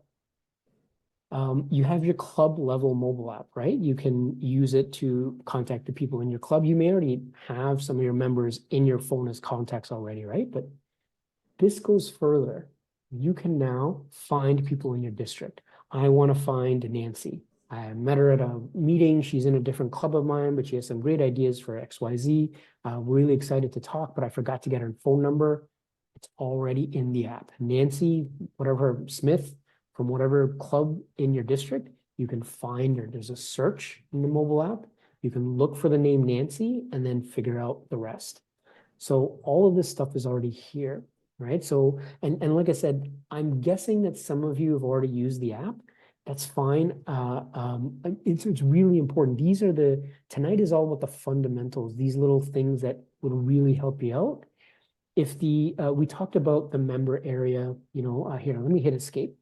You have your club level mobile app, right? You can use it to contact the people in your club. You may already have some of your members in your phone as contacts already, right? But this goes further. You can now find people in your district. I want to find Nancy. I met her at a meeting. She's in a different club of mine, but she has some great ideas for XYZ. Really excited to talk, but I forgot to get her phone number. It's already in the app. Nancy, whatever, Smith, from whatever club in your district, you can find her. There's a search in the mobile app. You can look for the name Nancy and then figure out the rest. So all of this stuff is already here, right? So, and like I said, I'm guessing that some of you have already used the app. That's fine. It's really important. Tonight is all about the fundamentals, these little things that would really help you out. If we talked about the member area, here, let me hit escape.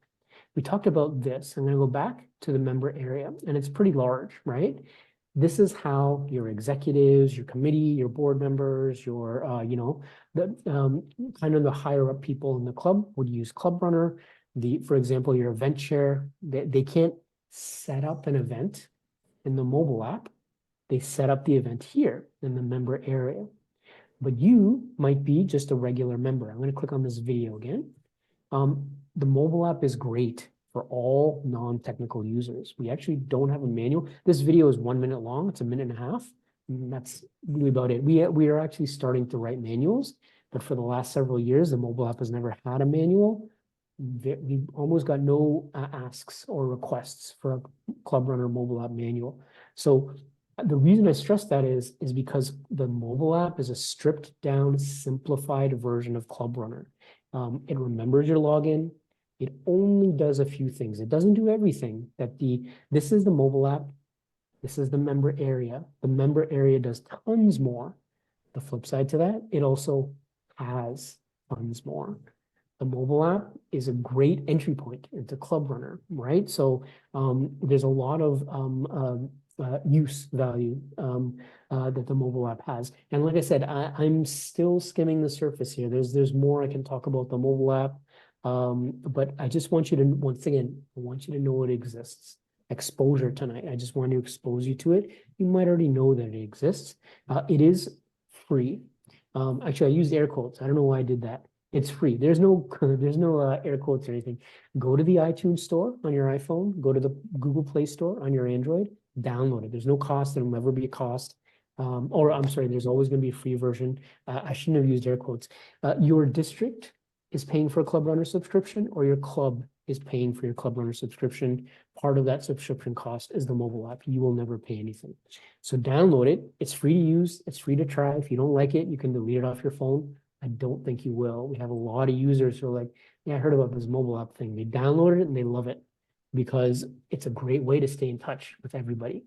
We talked about this. I'm going to go back to the member area, and it's pretty large, right? This is how your executives, your committee, your board members, your, kind of the higher up people in the club would use ClubRunner. For example, your event chair, they can't set up an event in the mobile app. They set up the event here in the member area. But you might be just a regular member. I'm going to click on this video again. The mobile app is great for all non-technical users. We actually don't have a manual. This video is 1 minute long. It's 1.5 minutes. And that's really about it. We are actually starting to write manuals, but for the last several years, the mobile app has never had a manual. We almost got no asks or requests for a ClubRunner mobile app manual. So the reason I stress that is because the mobile app is a stripped down, simplified version of ClubRunner. It remembers your login. It only does a few things. It doesn't do everything. This is the mobile app. This is the member area. The member area does tons more. The flip side to that, it also has tons more. The mobile app is a great entry point into ClubRunner, right? So there's a lot of use value that the mobile app has. And like I said, I'm still skimming the surface here. There's more I can talk about the mobile app, but I just want you to, once again, I want you to know it exists. Exposure tonight. I just want to expose you to it. You might already know that it exists. It is free. Actually, I used air quotes. I don't know why I did that. It's free. There's no air quotes or anything. Go to the iTunes store on your iPhone. Go to the Google Play Store on your Android. Download it. There's no cost. There'll never be a cost. Or I'm sorry, there's always going to be a free version. I shouldn't have used air quotes. Your district is paying for a ClubRunner subscription, or your club is paying for your Club Runner subscription. Part of that subscription cost is the mobile app. You will never pay anything. So download it. It's free to use. It's free to try. If you don't like it, you can delete it off your phone. I don't think you will. We have a lot of users who are like, yeah, I heard about this mobile app thing. They downloaded it and they love it because it's a great way to stay in touch with everybody.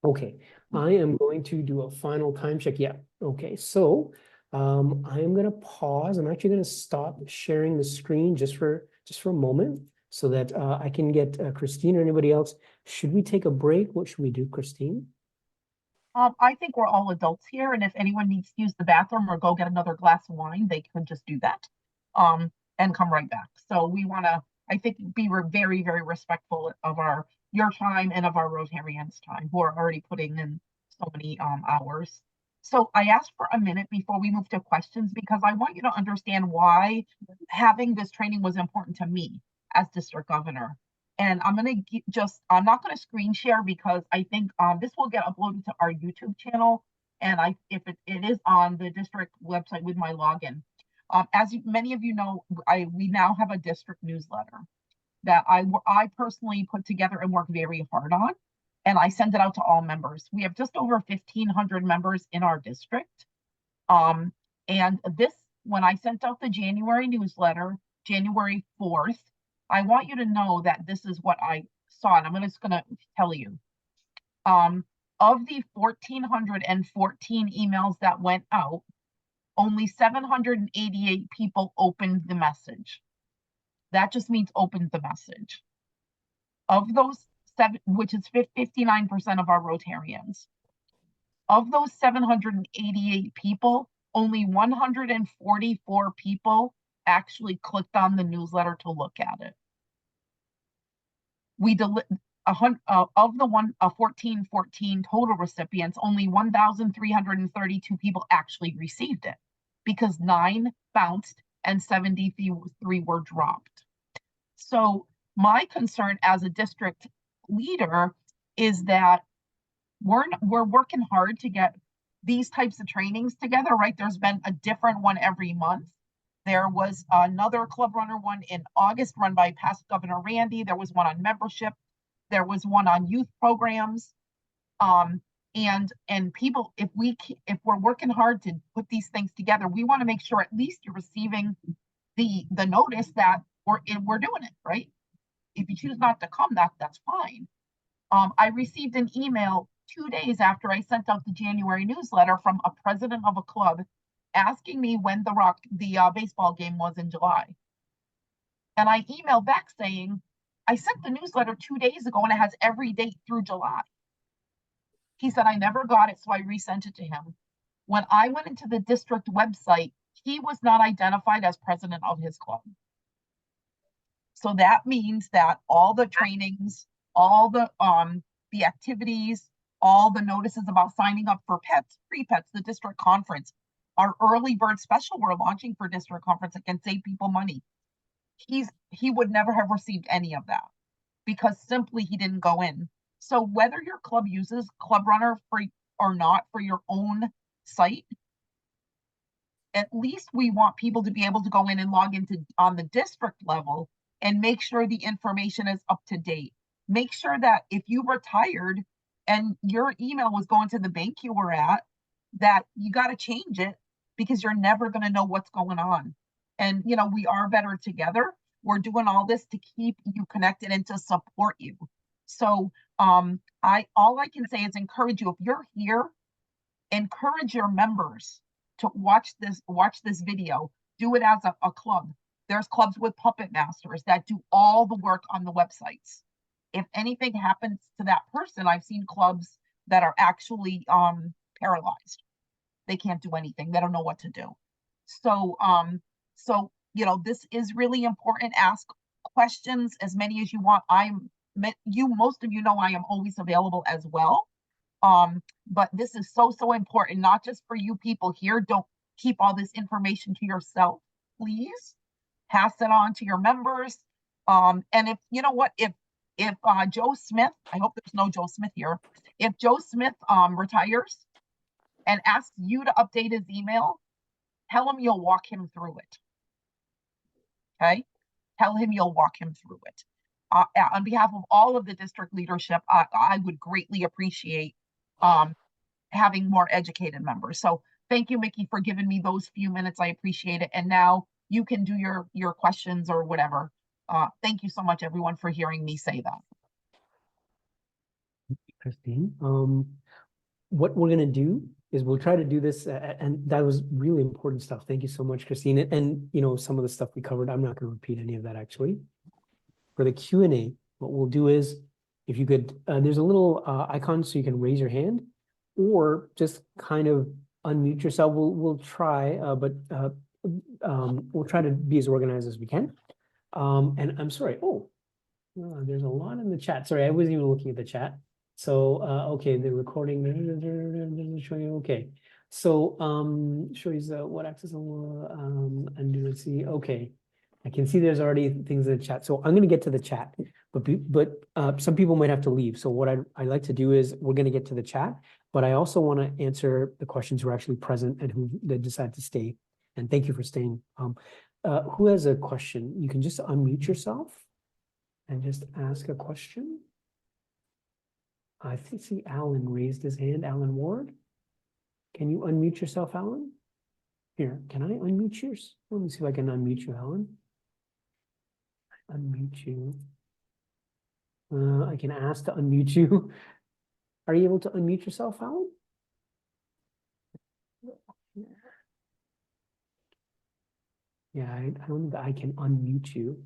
Okay, I am going to do a final time check. Yeah, okay, so I am gonna pause. I'm actually gonna stop sharing the screen just for a moment so that I can get Christine or anybody else. Should we take a break? What should we do, Christine? I think we're all adults here, and if anyone needs to use the bathroom or go get another glass of wine, they can just do that, and come right back. So we want to, I think, be very, very respectful of your time and of our Rotarians' time, who are already putting in so many hours. So I asked for a minute before we move to questions because I want you to understand why having this training was important to me as district governor. And I'm going to I'm not going to screen share because I think this will get uploaded to our YouTube channel. And if it is on the district website with my login. As many of you know, we now have a district newsletter that I personally put together and work very hard on. And I send it out to all members. We have just over 1,500 members in our district. And when I sent out the January newsletter, January 4th, I want you to know that this is what I saw, and I'm just going to tell you. Of the 1,414 emails that went out, only 788 people opened the message. That just means opened the message. Of those which is 59% of our Rotarians. Of those 788 people, only 144 people actually clicked on the newsletter to look at it. Of the 1,414 total recipients, only 1,332 people actually received it because 9 bounced and 73 were dropped. So my concern as a district leader is that we're working hard to get these types of trainings together, right? There's been a different one every month. There was another Club Runner one in August run by past Governor Randy. There was one on membership. There was one on youth programs. And people, if we're working hard to put these things together, we want to make sure at least you're receiving the notice that we're doing it, right? If you choose not to come, that's fine. I received an email 2 days after I sent out the January newsletter from a president of a club asking me when the baseball game was in July. And I emailed back saying, I sent the newsletter 2 days ago and it has every date through July. He said, I never got it, so I resent it to him. When I went into the district website, he was not identified as president of his club. So that means that all the trainings, all the activities, all the notices about signing up for pets, free pets, the district conference, our early bird special we're launching for district conference that can save people money. He would never have received any of that because simply he didn't go in. So whether your club uses ClubRunner or not for your own site, at least we want people to be able to go in and log into on the district level and make sure the information is up to date. Make sure that if you retired and your email was going to the bank you were at, that you got to change it because you're never going to know what's going on. And, we are better together. We're doing all this to keep you connected and to support you. So all I can say is encourage you. If you're here, encourage your members to watch this video. Do it as a club. There's clubs with puppet masters that do all the work on the websites. If anything happens to that person, I've seen clubs that are actually paralyzed. They can't do anything. They don't know what to do. So this is really important. Ask questions as many as you want. Most of you know I am always available as well. But this is so important, not just for you people here. Don't keep all this information to yourself, please. Pass it on to your members. And if Joe Smith, I hope there's no Joe Smith here. If Joe Smith retires and asks you to update his email, tell him you'll walk him through it. Okay? tell him you'll walk him through it. On behalf of all of the district leadership, I would greatly appreciate having more educated members. So thank you, Mickey, for giving me those few minutes. I appreciate it. And now you can do your questions or whatever. Thank you so much, everyone, for hearing me say that. Christine, what we're gonna do is we'll try to do this, and that was really important stuff. Thank you so much, Christine. And you know, some of the stuff we covered, I'm not gonna repeat any of that actually. For the Q&A, what we'll do is, if you could, there's a little icon so you can raise your hand, or just kind of unmute yourself. We'll try, but we'll try to be as organized as we can. And I'm sorry. There's a lot in the chat. Sorry, I wasn't even looking at the chat. So okay, the recording. Okay, so shows what access undo and see. Okay, I can see there's already things in the chat. So I'm going to get to the chat, but some people might have to leave. So what I like to do is we're going to get to the chat, but I also want to answer the questions who are actually present and who they decide to stay. And thank you for staying. Who has a question? You can just unmute yourself and just ask a question. I see Alan raised his hand. Alan Ward, can you unmute yourself, Alan? Here, can I unmute yours? Let me see if I can unmute you, Alan. Unmute you. I can ask to unmute you. Are you able to unmute yourself, Alan? Yeah, I don't think I can unmute you.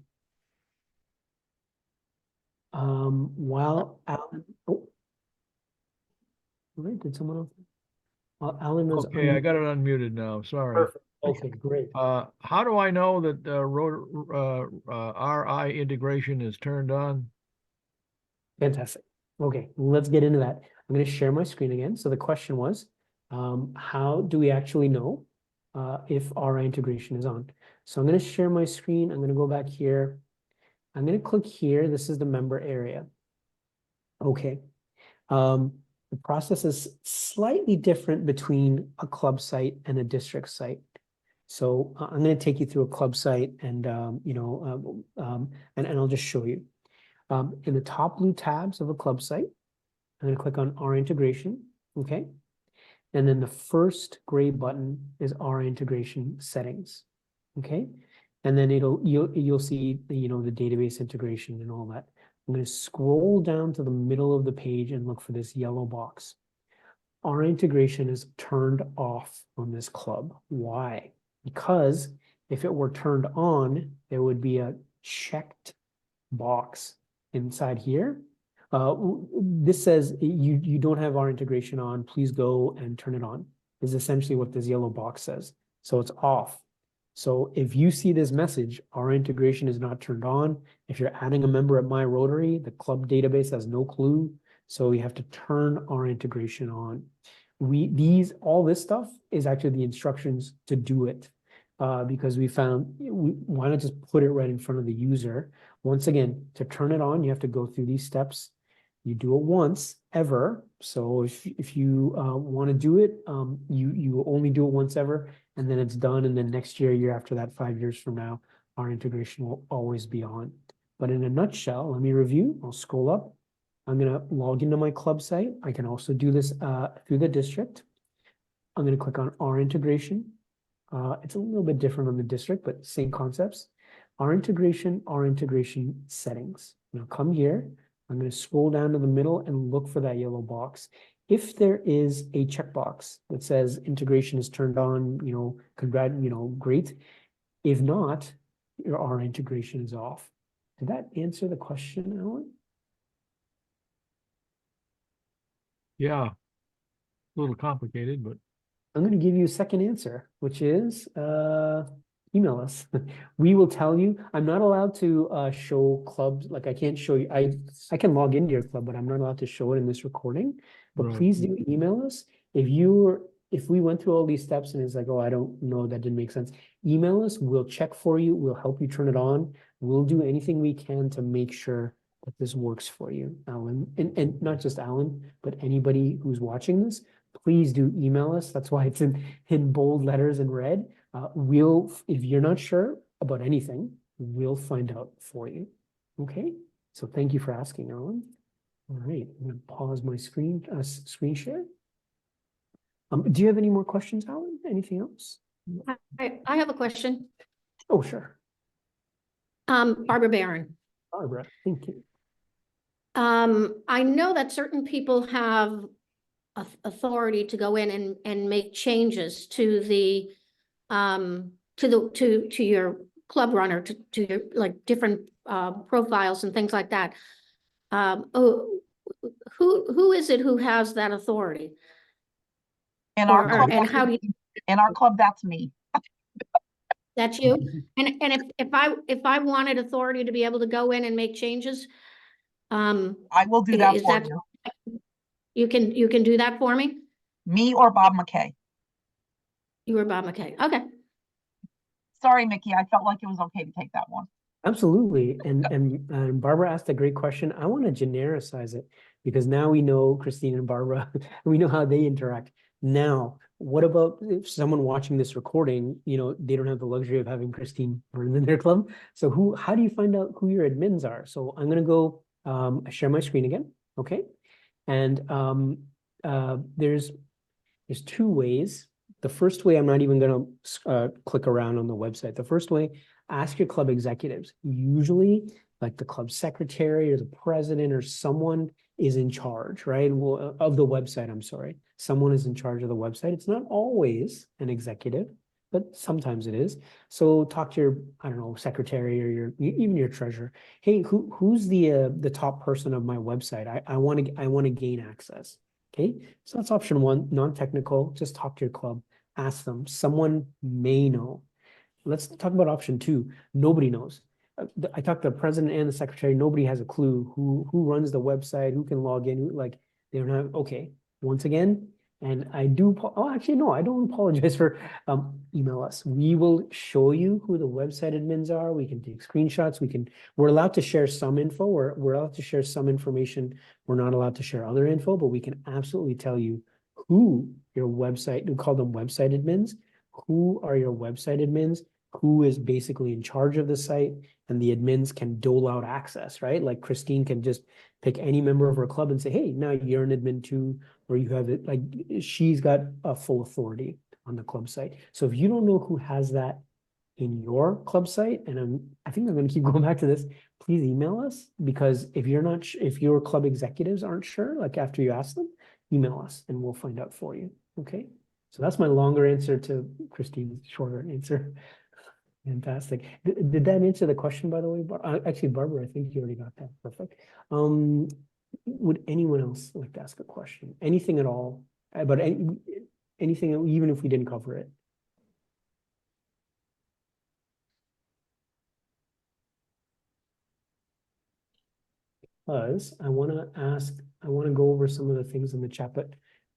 While Alan, right, did someone else? While Alan was Okay, I got it unmuted now, sorry. Perfect. Okay, great. How do I know that RI integration is turned on? Fantastic. Okay, let's get into that. I'm going to share my screen again. So the question was, how do we actually know if RI integration is on? So I'm going to share my screen. I'm going to go back here. I'm going to click here. This is the member area. Okay. The process is slightly different between a club site and a district site. So I'm going to take you through a club site and, and I'll just show you. In the top blue tabs of a club site, I'm going to click on R integration. Okay. And then the first gray button is R integration settings. Okay. And then you'll see the database integration and all that. I'm going to scroll down to the middle of the page and look for this yellow box. Our integration is turned off on this club. Why? Because if it were turned on, there would be a checked box inside here. This says you don't have our integration on, please go and turn it on, is essentially what this yellow box says. So it's off. So if you see this message, our integration is not turned on. If you're adding a member at My Rotary, the club database has no clue. So we have to turn our integration on. All this stuff is actually the instructions to do it, because we found, why not just put it right in front of the user? Once again, to turn it on, you have to go through these steps. You do it once ever. So if you want to do it, you only do it once ever, and then it's done. And then next year after that, 5 years from now, our integration will always be on. But in a nutshell, let me review. I'll scroll up. I'm going to log into my club site. I can also do this through the district. I'm going to click on our integration. It's a little bit different on the district, but same concepts. Our integration settings. Now come here. I'm going to scroll down to the middle and look for that yellow box. If there is a checkbox that says integration is turned on, great. If not, our integration is off. Did that answer the question, Alan? Yeah, a little complicated, but. I'm going to give you a second answer, which is email us. We will tell you. I'm not allowed to show clubs. Like I can't show you. I can log into your club, but I'm not allowed to show it in this recording. But Right. please do email us. If we went through all these steps and it's like, oh, I don't know, that didn't make sense. Email us. We'll check for you. We'll help you turn it on. We'll do anything we can to make sure that this works for you, Alan. And not just Alan, but anybody who's watching this. Please do email us. That's why it's in bold letters in red. If you're not sure about anything, we'll find out for you. Okay, so thank you for asking, Alan. All right, I'm gonna pause my screen share. Do you have any more questions, Alan? Anything else? I have a question. Oh, sure. Barbara Barron. Barbara, thank you. I know that certain people have authority to go in and make changes to the to your ClubRunner, to your like different profiles and things like that. Who is it who has that authority? In our Or- club, and how do you, in our club, that's me. that's you? And if I wanted authority to be able to go in and make changes, I will do that is for that, you. you can do that for me? Me or Bob McKay. You were Bob McKay. Okay. Sorry, Mickey. I felt like it was okay to take that one. Absolutely. And Barbara asked a great question. I want to genericize it because now we know Christine and Barbara, we know how they interact. Now, what about if someone watching this recording, you know, they don't have the luxury of having Christine Burns in their club. So how do you find out who your admins are? So I'm going to go share my screen again. Okay. And there's two ways. The first way, I'm not even going to click around on the website. The first way, ask your club executives. Usually, like the club secretary or the president or someone is in charge, right? Well, of the website, I'm sorry. Someone is in charge of the website. It's not always an executive, but sometimes it is. So talk to your, I don't know, secretary or even your treasurer. Hey, who's the top person of my website? I want to gain access. Okay, so that's option one, non-technical. Just talk to your club. Ask them. Someone may know. Let's talk about option two. Nobody knows. I talked to the president and the secretary. Nobody has a clue who runs the website, who can log in. Like they don't have. Okay, once again, and I do. Oh, actually, no, I don't apologize for. Email us. We will show you who the website admins are. We can take screenshots. We're allowed to share some info. We're allowed to share some information. We're not allowed to share other info, but we can absolutely tell you who your website. We call them website admins. Who are your website admins? Who is basically in charge of the site, and the admins can dole out access, right? Like Christine can just pick any member of her club and say, hey, now you're an admin too, or you have it, like she's got a full authority on the club site. So if you don't know who has that in your club site, and I think I'm going to keep going back to this, please email us, because if you're not, if your club executives aren't sure, like after you ask them, email us and we'll find out for you. Okay. So that's my longer answer to Christine's shorter answer. Fantastic. Did that answer the question, by the way? Actually, Barbara, I think you already got that. Perfect. Would anyone else like to ask a question? Anything at all about anything, even if we didn't cover it? Because I want to go over some of the things in the chat, but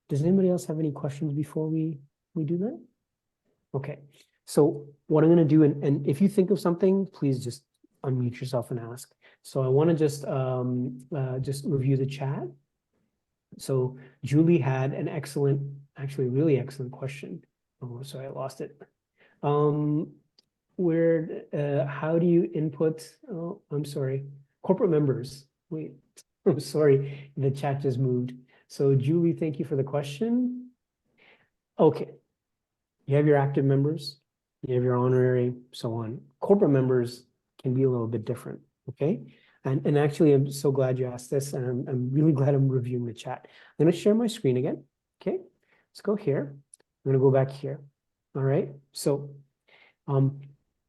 does anybody else have any questions before we do that? Okay. So what I'm going to do, and if you think of something, please just unmute yourself and ask. So I want to just review the chat. So Julie had an excellent, actually really excellent question. Oh, sorry, I lost it. How do you input? Oh, I'm sorry. Corporate members. Wait, I'm sorry. The chat just moved. So Julie, thank you for the question. Okay. You have your active members. You have your honorary, so on. Corporate members can be a little bit different, okay? And actually, I'm so glad you asked this, and I'm really glad I'm reviewing the chat. I'm going to share my screen again, okay? Let's go here. I'm going to go back here, all right? So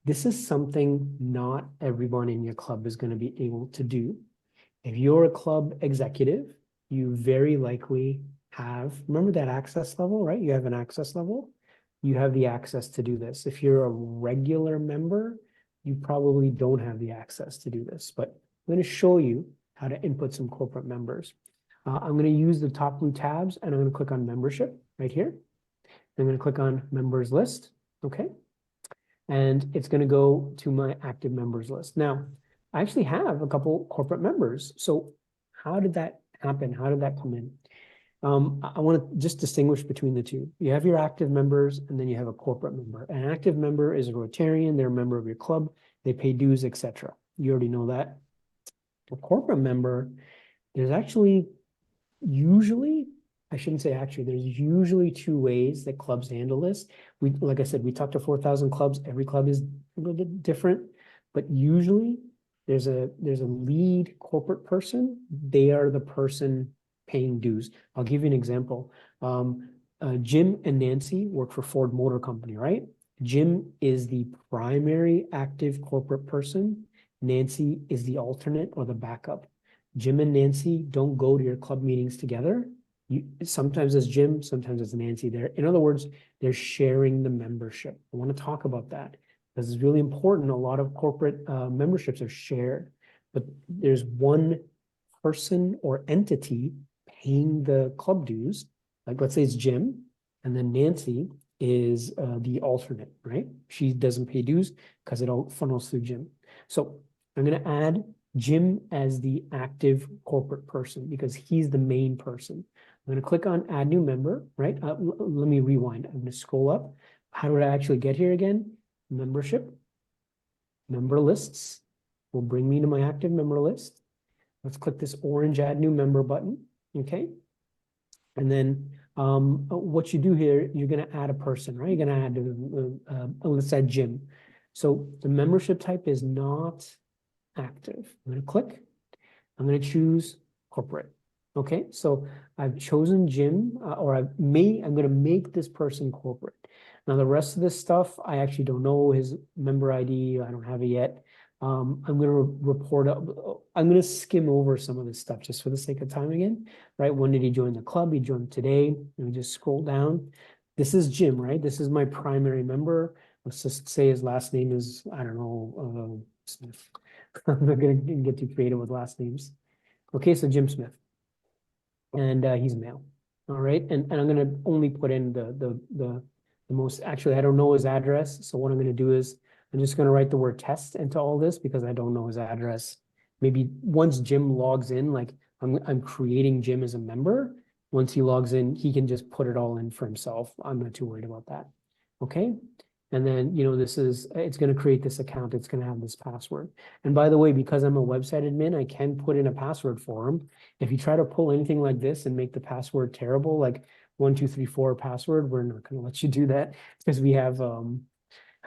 this is something not everyone in your club is going to be able to do. If you're a club executive, you very likely have, remember that access level, right? You have an access level. You have the access to do this. If you're a regular member, you probably don't have the access to do this, but I'm going to show you how to input some corporate members. I'm going to use the top blue tabs, and I'm going to click on membership right here. I'm going to click on members list, okay? And it's going to go to my active members list. Now, I actually have a couple corporate members. So how did that happen? How did that come in? I want to just distinguish between the two. You have your active members and then you have a corporate member. An active member is a Rotarian, they're a member of your club, they pay dues, etc. You already know that. A corporate member, there's actually usually, I shouldn't say actually, there's usually two ways that clubs handle this. We, like I said, we talked to 4,000 clubs. Every club is a little bit different, but usually there's a lead corporate person. They are the person paying dues. I'll give you an example. Jim and Nancy work for Ford Motor Company, right? Jim is the primary active corporate person. Nancy is the alternate or the backup. Jim and Nancy don't go to your club meetings together. Sometimes it's Jim, sometimes it's Nancy there. In other words, they're sharing the membership. I want to talk about that because it's really important. A lot of corporate memberships are shared, but there's one person or entity paying the club dues. Like let's say it's Jim, and then Nancy is the alternate, right? She doesn't pay dues because it all funnels through Jim. So I'm going to add Jim as the active corporate person because he's the main person. I'm going to click on add new member, right? Let me rewind. I'm going to scroll up. How did I actually get here again? Membership, member lists will bring me to my active member list. Let's click this orange add new member button, okay? And then what you do here, you're going to add a person, right? You're going to add, let's add Jim. So the membership type is not active. I'm going to click. I'm going to choose corporate. Okay, so I've chosen Jim, or I'm going to make this person corporate. Now the rest of this stuff, I actually don't know his member ID. I don't have it yet. I'm going to report up. I'm going to skim over some of this stuff just for the sake of time again, right? When did he join the club? He joined today. Let me just scroll down. This is Jim, right? This is my primary member. Let's just say his last name is, I don't know, Smith. I'm not going to get too creative with last names. Okay, so Jim Smith. And he's male. All right, and I'm going to only put in the most, actually, I don't know his address. So what I'm going to do is I'm just going to write the word test into all this because I don't know his address. Maybe once Jim logs in, like I'm creating Jim as a member. Once he logs in, he can just put it all in for himself. I'm not too worried about that. Okay. And then, you know, it's going to create this account. It's going to have this password. And by the way, because I'm a website admin, I can put in a password for him. If you try to pull anything like this and make the password terrible, like 1234 password, we're not going to let you do that because we have,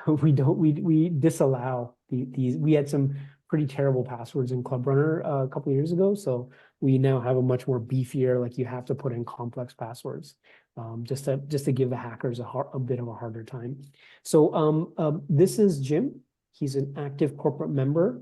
we disallow these. We had some pretty terrible passwords in ClubRunner a couple of years ago. So we now have a much more beefier, like you have to put in complex passwords. Just to give the hackers a bit of a harder time. So this is Jim. He's an active corporate member.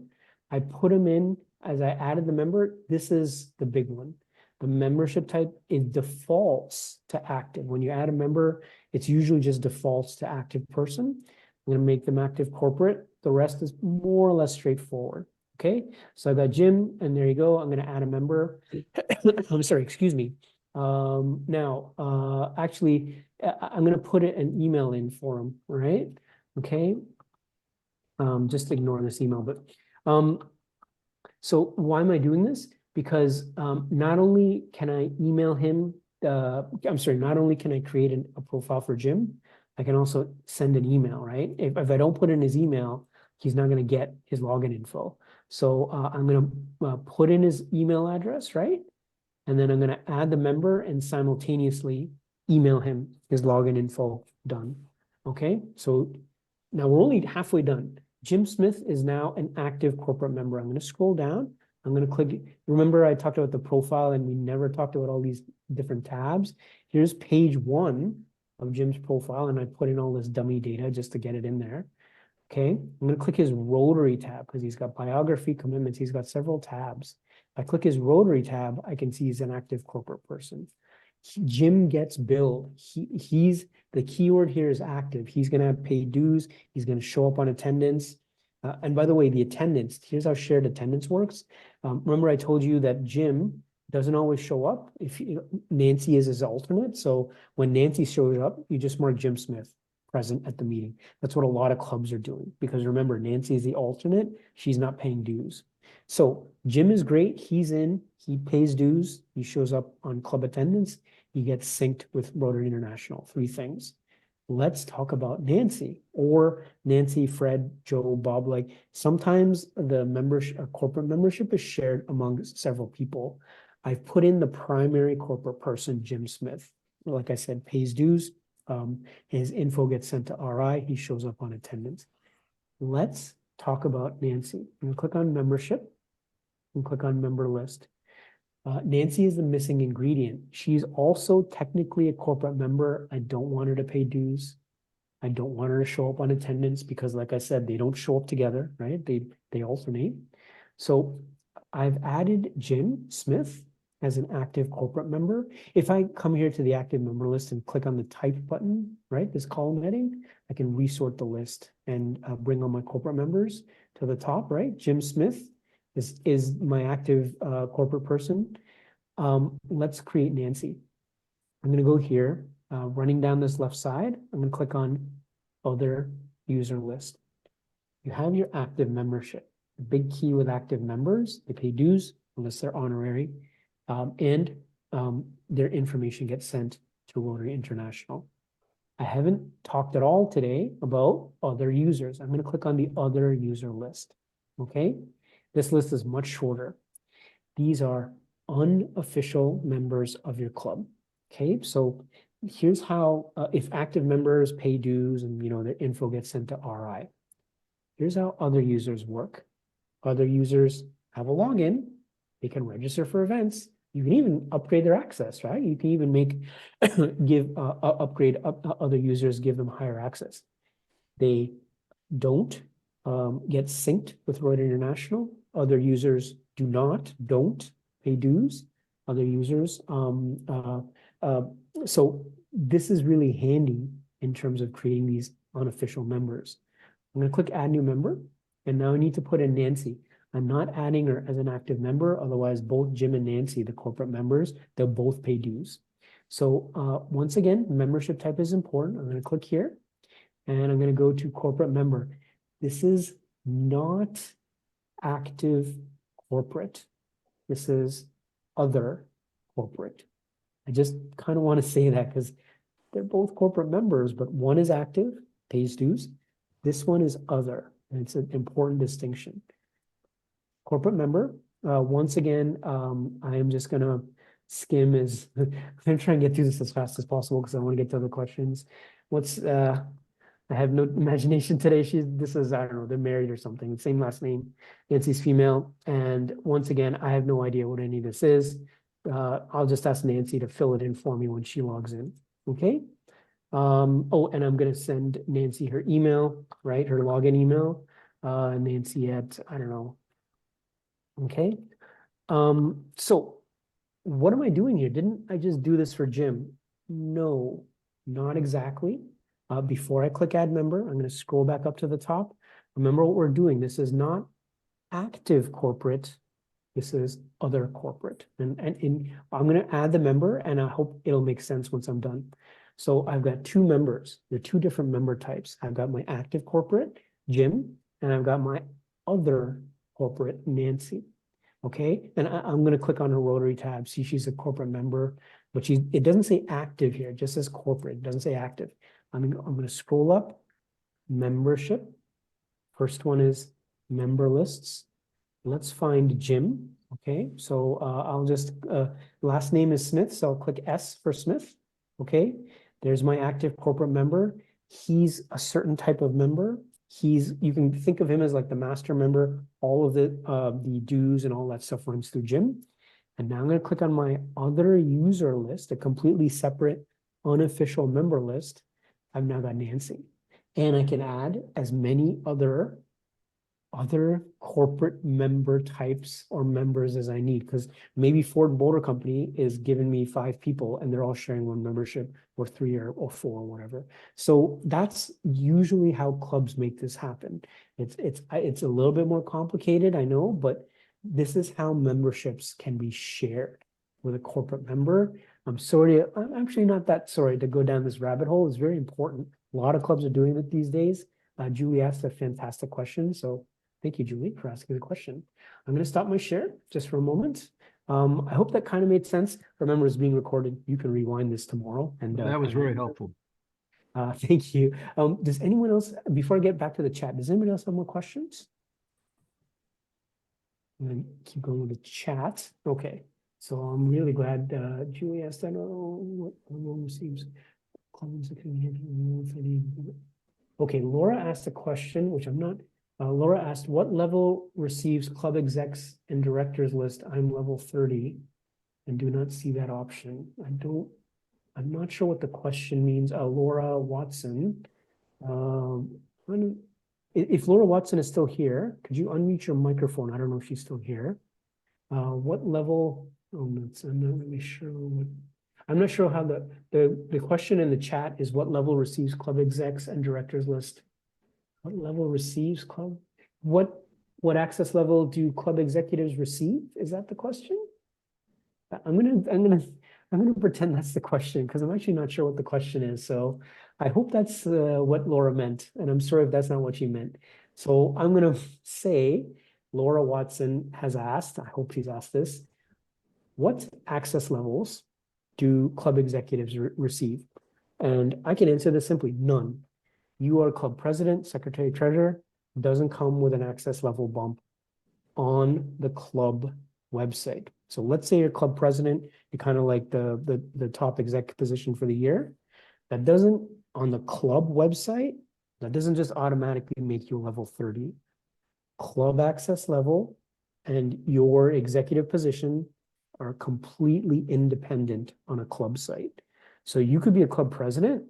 I put him in as I added the member. This is the big one. The membership type, it defaults to active. When you add a member, it's usually just defaults to active person. I'm going to make them active corporate. The rest is more or less straightforward. Okay, so I got Jim, and there you go. I'm going to add a member. I'm sorry, excuse me. Actually, I'm going to put an email in for him, right? Okay. Just ignore this email, but so why am I doing this? Because not only can I email him, not only can I create a profile for Jim, I can also send an email, right? If I don't put in his email, he's not going to get his login info. So I'm going to put in his email address, right? And then I'm going to add the member and simultaneously email him his login info. Done. Okay, so now we're only halfway done. Jim Smith is now an active corporate member. I'm going to scroll down. I'm going to click. Remember, I talked about the profile and we never talked about all these different tabs. Here's page 1 of Jim's profile, and I put in all this dummy data just to get it in there. Okay, I'm going to click his Rotary tab because he's got biography, commitments. He's got several tabs. If I click his Rotary tab, I can see he's an active corporate person. Jim gets billed. He's the keyword here is active. He's going to have paid dues. He's going to show up on attendance. And by the way, the attendance, here's how shared attendance works. Remember I told you that Jim doesn't always show up if Nancy is his alternate. So when Nancy shows up, you just mark Jim Smith present at the meeting. That's what a lot of clubs are doing because remember, Nancy is the alternate. She's not paying dues. So Jim is great. He's in, he pays dues. He shows up on club attendance. you get synced with Rotary International, 3 things. Let's talk about Nancy, or Nancy, Fred, Joe, Bob. Like sometimes the membership, corporate membership is shared among several people. I've put in the primary corporate person, Jim Smith. Like I said, pays dues. His info gets sent to RI. He shows up on attendance. Let's talk about Nancy. I'm going to click on membership and click on member list. Nancy is the missing ingredient. She's also technically a corporate member. I don't want her to pay dues. I don't want her to show up on attendance because, like I said, they don't show up together, right? They alternate. So I've added Jim Smith as an active corporate member. If I come here to the active member list and click on the type button, right, this column heading, I can resort the list and bring on my corporate members to the top, right? Jim Smith is my active corporate person. Let's create Nancy. I'm going to go here, running down this left side. I'm going to click on other user list. You have your active membership. The big key with active members, they pay dues unless they're honorary, and their information gets sent to Rotary International. I haven't talked at all today about other users. I'm going to click on the other user list. Okay. This list is much shorter. These are unofficial members of your club. Okay, so here's how, if active members pay dues and their info gets sent to RI. Here's how other users work. Other users have a login. They can register for events. You can even upgrade their access, right? You can even upgrade other users, give them higher access. They don't get synced with Rotary International. Other users don't pay dues. Other users, so this is really handy in terms of creating these unofficial members. I'm going to click add new member, and now I need to put in Nancy. I'm not adding her as an active member, otherwise both Jim and Nancy, the corporate members, they'll both pay dues. So once again, membership type is important. I'm going to click here, and I'm going to go to corporate member. This is not active corporate. This is other corporate. I just kind of want to say that because they're both corporate members, but one is active, pays dues. This one is other, and it's an important distinction. Corporate member, once again, I am just going to skim as I'm going to try and get through this as fast as possible because I want to get to other questions. I have no imagination today. This is, I don't know, they're married or something. Same last name. Nancy's female. And once again, I have no idea what any of this is. I'll just ask Nancy to fill it in for me when she logs in. Okay. Oh, and I'm going to send Nancy her email, right? Her login email. Nancy at, I don't know. Okay. So what am I doing here? Didn't I just do this for Jim? No, not exactly. Before I click add member, I'm going to scroll back up to the top. Remember what we're doing. This is not active corporate. This is other corporate. And I'm going to add the member, and I hope it'll make sense once I'm done. So I've got 2 members. They're 2 different member types. I've got my active corporate, Jim, and I've got my other corporate, Nancy. Okay, and I'm going to click on her Rotary tab. See, she's a corporate member, but it doesn't say active here. It just says corporate. It doesn't say active. I'm going to scroll up, membership. First one is member lists. Let's find Jim. Okay, so I'll just, last name is Smith, so I'll click S for Smith. Okay, there's my active corporate member. He's a certain type of member. You can think of him as like the master member. All of the dues and all that stuff runs through Jim. And now I'm going to click on my other user list, a completely separate unofficial member list. I've now got Nancy, and I can add as many other corporate member types or members as I need, because maybe Ford Motor Company is giving me 5 people and they're all sharing one membership, or 3 or 4 or whatever. So that's usually how clubs make this happen. It's a little bit more complicated, I know, but this is how memberships can be shared with a corporate member. I'm actually not that sorry to go down this rabbit hole. It's very important. A lot of clubs are doing it these days. Julie asked a fantastic question. So thank you, Julie, for asking the question. I'm going to stop my share just for a moment. I hope that kind of made sense. Remember, it's being recorded. You can rewind this tomorrow and That was kinda- very helpful. Thank you. Does anyone else, before I get back to the chat, does anybody else have more questions? I'm gonna keep going with the chat. Okay, so I'm really glad Julie asked that. Oh, what level receives comments that can be handled? Okay, Laura asked a question, which I'm not. Laura asked, what level receives club execs and directors list? I'm level 30 and do not see that option. I'm not sure what the question means. Laura Watson. If Laura Watson is still here, could you unmute your microphone? I don't know if she's still here. What level? Oh, I'm not really sure what. I'm not sure how the question in the chat is what level receives club execs and directors list? What level receives club? What access level do club executives receive? Is that the question? I'm gonna pretend that's the question because I'm actually not sure what the question is. So I hope that's what Laura meant, and I'm sorry if that's not what she meant. So I'm gonna say Laura Watson has asked. I hope she's asked this. What access levels do club executives receive? And I can answer this simply: none. You are club president, secretary, treasurer. Doesn't come with an access level bump on the club website. So let's say you're club president, you're kind of like the top exec position for the year. That doesn't, on the club website, that doesn't just automatically make you a level 30. Club access level and your executive position are completely independent on a club site. So you could be a club president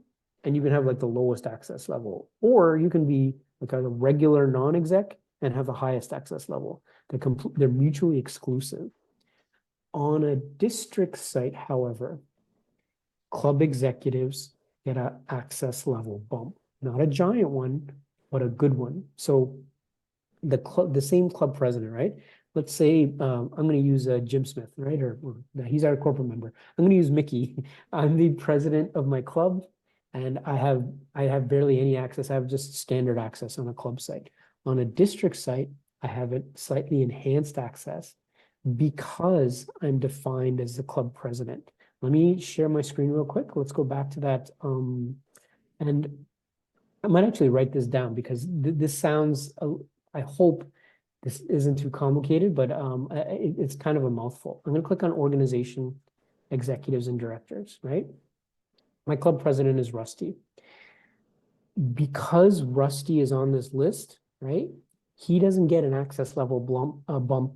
and you can have like the lowest access level, or you can be like a regular non-exec and have the highest access level. They're mutually exclusive. On a district site, however, club executives get an access level bump, not a giant one, but a good one. So the same club president, right? Let's say I'm going to use Jim Smith, right? Or he's our corporate member. I'm going to use Mickey. I'm the president of my club, and I have barely any access. I have just standard access on a club site. On a district site, I have a slightly enhanced access because I'm defined as the club president. Let me share my screen real quick. Let's go back to that. And I might actually write this down because this sounds, I hope this isn't too complicated, but it's kind of a mouthful. I'm going to click on organization, executives, and directors, right? My club president is Rusty. Because Rusty is on this list, right? He doesn't get an access level bump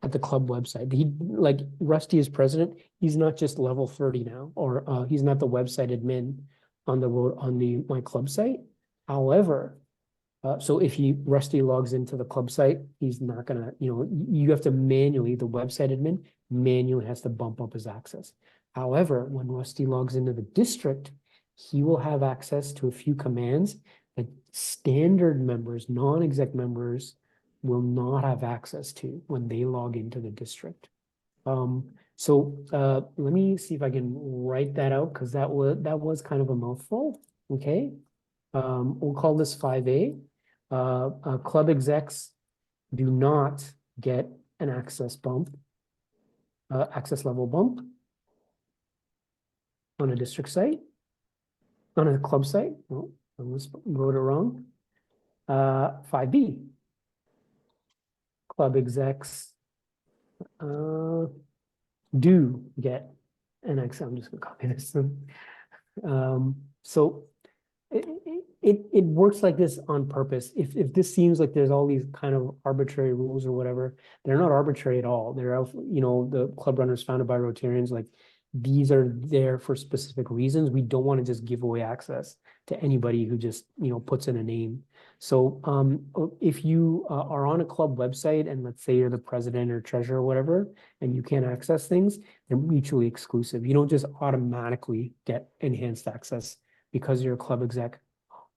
at the club website. Like Rusty is president, he's not just level 30 now, or he's not the website admin on the my club site. However, so if Rusty logs into the club site, he's not gonna, you have to manually, the website admin manually has to bump up his access. However, when Rusty logs into the district, he will have access to a few commands that standard members, non-exec members, will not have access to when they log into the district. So let me see if I can write that out because that was kind of a mouthful. Okay, we'll call this 5A. Club execs do not get an access level bump on a district site, on a club site. Oh, I almost wrote it wrong. 5B. Club execs do get an access. I'm just going to copy this. So it works like this on purpose. If this seems like there's all these kind of arbitrary rules or whatever, they're not arbitrary at all. They're, the club runners founded by Rotarians, like these are there for specific reasons. We don't want to just give away access to anybody who just, puts in a name. So if you are on a club website and let's say you're the president or treasurer or whatever, and you can't access things, they're mutually exclusive. You don't just automatically get enhanced access because you're a club exec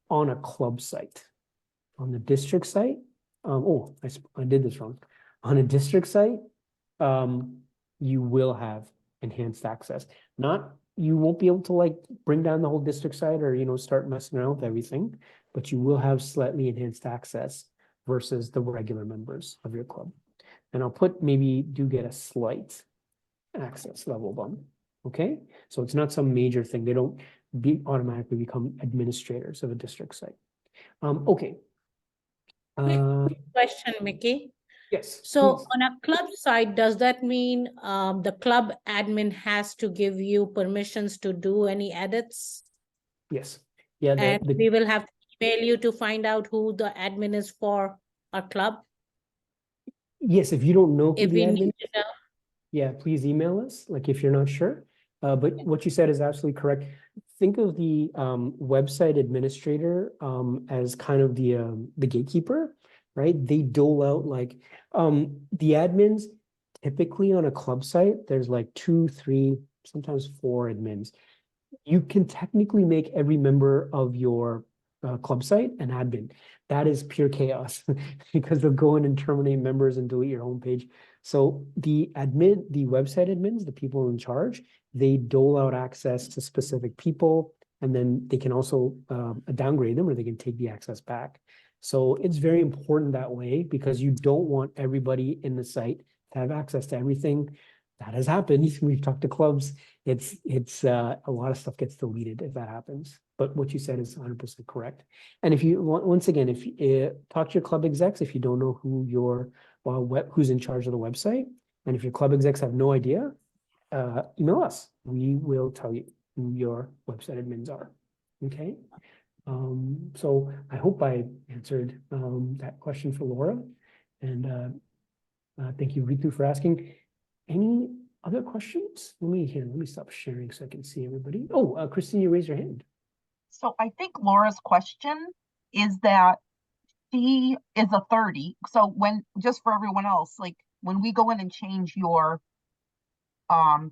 on a club site. On the district site, I did this wrong. On a district site, you will have enhanced access. You won't be able to like bring down the whole district site or, start messing around with everything, but you will have slightly enhanced access versus the regular members of your club. And I'll put maybe do get a slight access level bump. Okay, so it's not some major thing. They don't automatically become administrators of a district site. Okay. Question, Mickey. Yes. So please. on a club side, does that mean the club admin has to give you permissions to do any edits? Yes. Yeah. And we will have to email you to find out who the admin is for our club? Yes, if you don't know who If the we admin need is, to know. yeah, please email us, like if you're not sure. But what you said is absolutely correct. Think of the website administrator as kind of the gatekeeper, right? They dole out like the admins typically on a club site, there's like 2, 3, sometimes 4 admins. You can technically make every member of your club site an admin. That is pure chaos because they'll go in and terminate members and delete your homepage. So the website admins, the people in charge, they dole out access to specific people, and then they can also downgrade them or they can take the access back. So it's very important that way because you don't want everybody in the site to have access to everything. That has happened. We've talked to clubs. It's a lot of stuff gets deleted if that happens. But what you said is 100% correct. And if you once again, if you talk to your club execs, if you don't know who who's in charge of the website, and if your club execs have no idea, email us. We will tell you who your website admins are. Okay. So I hope I answered that question for Laura. And thank you, Ritu, for asking. Any other questions? Let me stop sharing so I can see everybody. Oh, Christine, you raised your hand. So I think Laura's question is that she is a 30. So just for everyone else, like when we go in and change your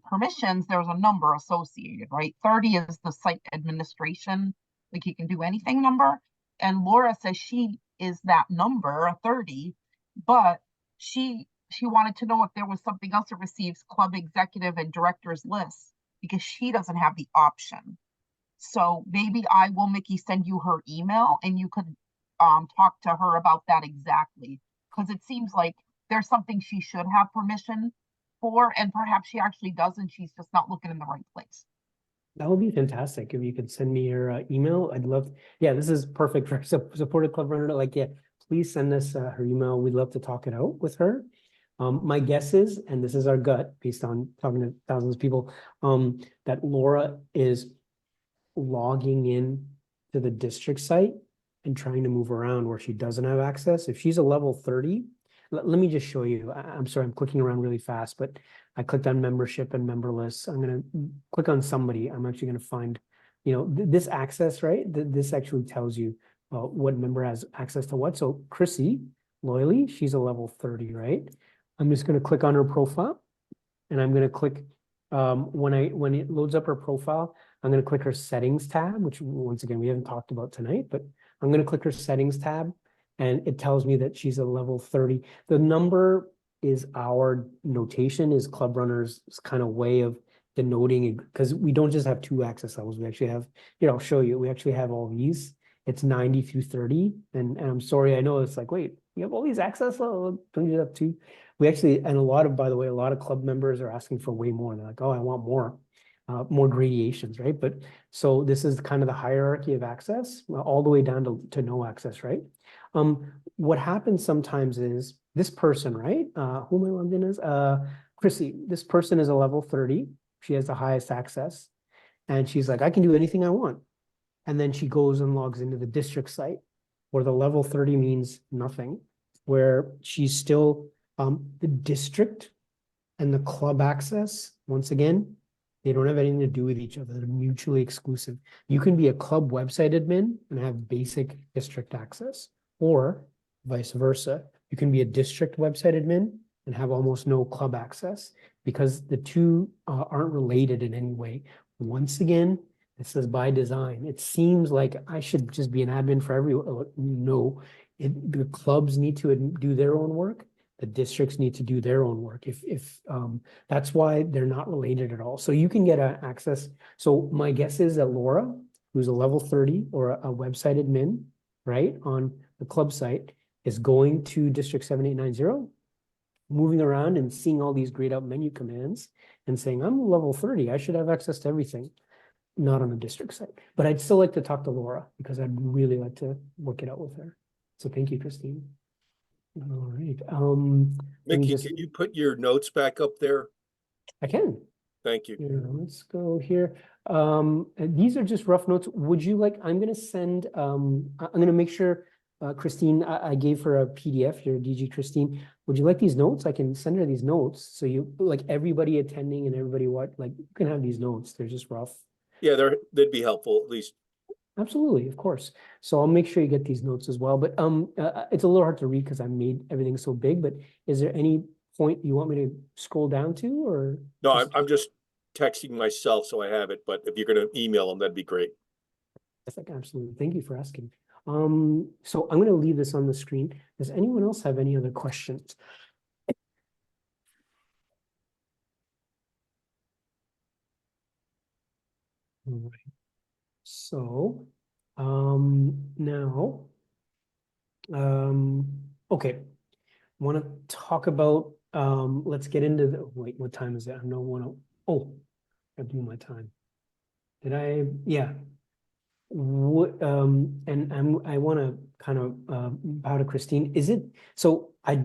permissions, there's a number associated, right? 30 is the site administration, like you can do anything number. And Laura says she is that number, a 30, but she wanted to know if there was something else that receives club executive and directors lists because she doesn't have the option. So maybe I will, Mickey, send you her email and you could talk to her about that exactly. Because it seems like there's something she should have permission for, and perhaps she actually doesn't. She's just not looking in the right place. That would be fantastic if you could send me your email. I'd love, yeah, this is perfect for supported club runner. Like, yeah, please send us her email. We'd love to talk it out with her. My guess is, and this is our gut based on talking to thousands of people, that Laura is logging in to the district site and trying to move around where she doesn't have access. If she's a level 30, let me just show you. I'm sorry, I'm clicking around really fast, but I clicked on membership and member lists. I'm going to click on somebody. I'm actually going to find, this access, right? This actually tells you what member has access to what. So Chrissy, loyally, she's a level 30, right? I'm just going to click on her profile and I'm going to click, when it loads up her profile, I'm going to click her settings tab, which once again, we haven't talked about tonight, but I'm going to click her settings tab and it tells me that she's a level 30. The number is our notation, is ClubRunner's kind of way of denoting, because we don't just have 2 access levels. We actually have, I'll show you, we actually have all these. It's 90 through 30. And I'm sorry, I know it's like, wait, you have all these access levels, don't you have 2? We actually, and by the way, a lot of club members are asking for way more. They're like, oh, I want more gradations, right? But so this is kind of the hierarchy of access, all the way down to no access, right? What happens sometimes is this person, right? Who am I logged in as? Chrissy, this person is a level 30. She has the highest access. And she's like, I can do anything I want. And then she goes and logs into the district site where the level 30 means nothing, where she's still the district and the club access, once again, they don't have anything to do with each other. They're mutually exclusive. You can be a club website admin and have basic district access, or vice versa. You can be a district website admin and have almost no club access, because the two aren't related in any way. Once again, this is by design. It seems like I should just be an admin for everyone. No, the clubs need to do their own work. The districts need to do their own work. If that's why they're not related at all. So you can get access. So my guess is that Laura, who's a level 30 or a website admin, right, on the club site, is going to District 7890 moving around and seeing all these grayed out menu commands and saying, I'm level 30, I should have access to everything. Not on the district side, but I'd still like to talk to Laura because I'd really like to work it out with her. So thank you, Christine. All right. let me Mickey, just- can you put your notes back up there? I can. Thank you. Here, let's go here. And these are just rough notes. Would you like, I'm gonna send, I'm gonna make sure, Christine, I gave her a PDF, your DG Christine. Would you like these notes? I can send her these notes. So you, like everybody attending and everybody like, you can have these notes. They're just rough. Yeah, they'd be helpful, at least. Absolutely, of course. So I'll make sure you get these notes as well, but it's a little hard to read because I made everything so big, but is there any point you want me to scroll down to or? No, just- I'm just texting myself, so I have it, but if you're gonna email them, that'd be great. Absolutely. Thank you for asking. So I'm going to leave this on the screen. Does anyone else have any other questions? All right. So, now, okay. Want to talk about, let's get into the, wait, what time is it? I don't want to, oh, I blew my time. Did I? Yeah. What, and I want to kind of, bow to Christine. Is it, so I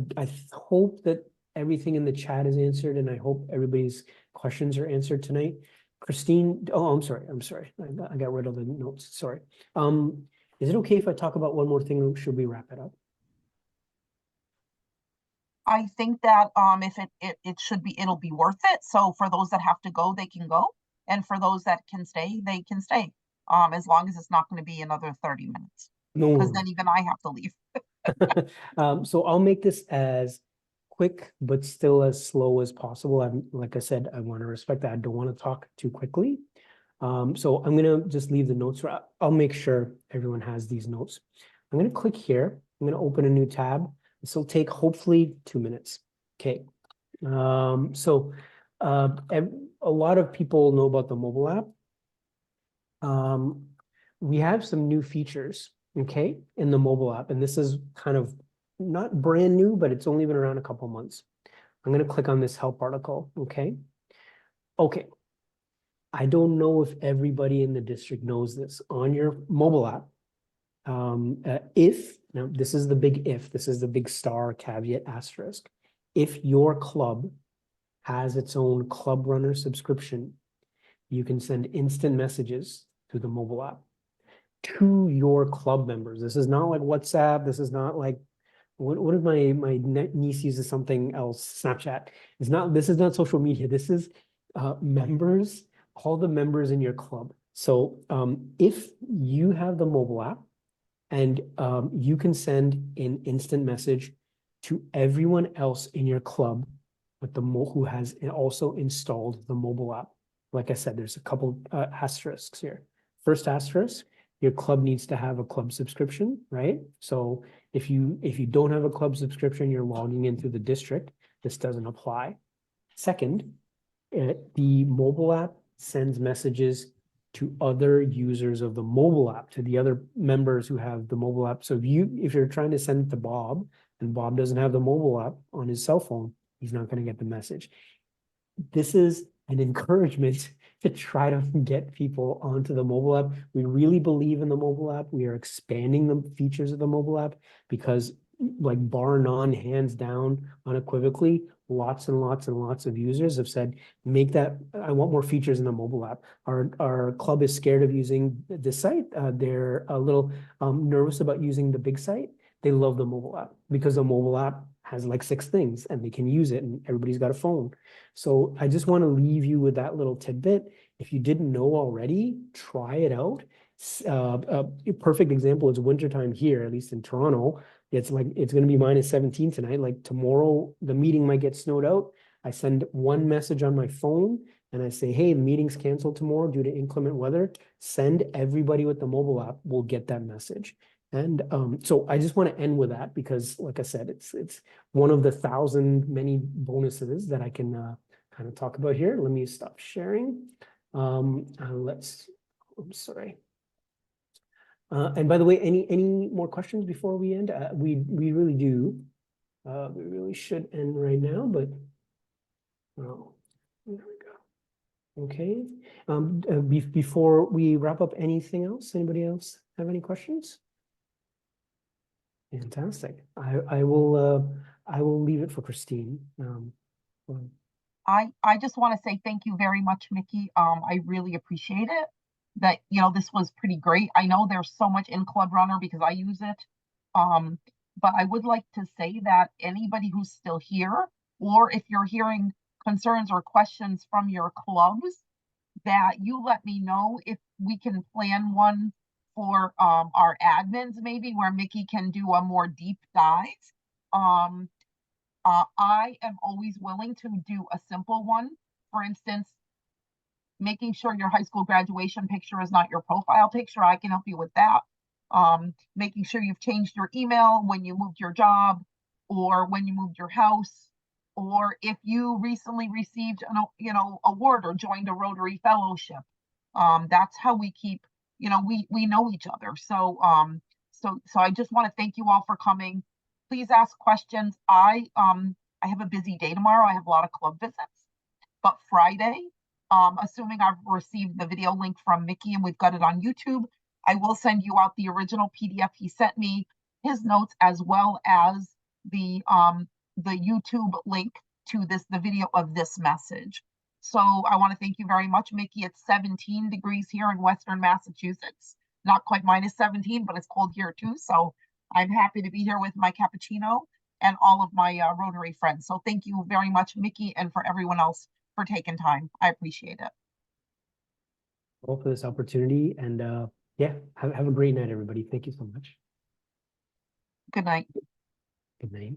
hope that everything in the chat is answered and I hope everybody's questions are answered tonight. Christine, oh, I'm sorry. I got rid of the notes. Sorry. Is it okay if I talk about one more thing or should we wrap it up? I think that if it should be, it'll be worth it. So for those that have to go, they can go. And for those that can stay, they can stay. As long as it's not going to be another 30 minutes. No. Because then even I have to leave. So I'll make this as quick, but still as slow as possible. Like I said, I want to respect that. I don't want to talk too quickly. So I'm going to just leave the notes. I'll make sure everyone has these notes. I'm going to click here. I'm going to open a new tab. This will take hopefully 2 minutes. Okay. A lot of people know about the mobile app. We have some new features, okay, in the mobile app, and this is kind of not brand new, but it's only been around a couple months. I'm going to click on this help article, okay? Okay. I don't know if everybody in the district knows this. On your mobile app, now this is the big if, this is the big star caveat asterisk. If your club has its own ClubRunner subscription, you can send instant messages through the mobile app to your club members. This is not like WhatsApp. This is not like, what if my niece uses something else, Snapchat. This is not social media. This is members, all the members in your club. So if you have the mobile app and you can send an instant message to everyone else in your club with who has also installed the mobile app. Like I said, there's a couple asterisks here. First asterisk, your club needs to have a club subscription, right? So if you don't have a club subscription, you're logging in through the district, this doesn't apply. Second, the mobile app sends messages to other users of the mobile app, to the other members who have the mobile app. So if you're trying to send it to Bob and Bob doesn't have the mobile app on his cell phone, he's not going to get the message. This is an encouragement to try to get people onto the mobile app. We really believe in the mobile app. We are expanding the features of the mobile app because, like, bar none, hands down, unequivocally, lots and lots and lots of users have said, make that, I want more features in the mobile app. Our club is scared of using this site. They're a little nervous about using the big site. They love the mobile app because the mobile app has like 6 things and they can use it and everybody's got a phone. So I just want to leave you with that little tidbit. If you didn't know already, try it out. A perfect example is wintertime here, at least in Toronto. It's going to be -17 tonight. Like tomorrow, the meeting might get snowed out. I send one message on my phone and I say, hey, the meeting's canceled tomorrow due to inclement weather. Send everybody with the mobile app will get that message. And so I just want to end with that because, like I said, it's one of the 1,000 many bonuses that I can kind of talk about here. Let me stop sharing. I'm sorry. And by the way, any more questions before we end? We really do We really should end right now, but oh, there we go. Okay, before we wrap up, anything else? Anybody else have any questions? Fantastic. I will leave it for Christine. Well, I just want to say thank you very much, Mickey. I really appreciate it. That, you know, this was pretty great. I know there's so much in ClubRunner because I use it. But I would like to say that anybody who's still here, or if you're hearing concerns or questions from your clubs, that you let me know if we can plan one for our admins, maybe where Mickey can do a more deep dive. I am always willing to do a simple one. For instance, making sure your high school graduation picture is not your profile picture. I can help you with that. Making sure you've changed your email when you moved your job or when you moved your house, or if you recently received an, you know, award or joined a Rotary fellowship. That's how we keep, you know, we know each other. So so I just want to thank you all for coming. Please ask questions. I have a busy day tomorrow. I have a lot of club visits, but Friday, assuming I've received the video link from Mickey and we've got it on YouTube, I will send you out the original PDF he sent me, his notes, as well as the YouTube link to the video of this message. So I want to thank you very much, Mickey. It's 17 degrees here in Western Massachusetts. Not quite minus 17, but it's cold here too. So I'm happy to be here with my cappuccino and all of my Rotary friends. So thank you very much, Mickey, and for everyone else for taking time. I appreciate it. all for this opportunity, and yeah, have a great night, everybody. Thank you so much. Good night. Good night.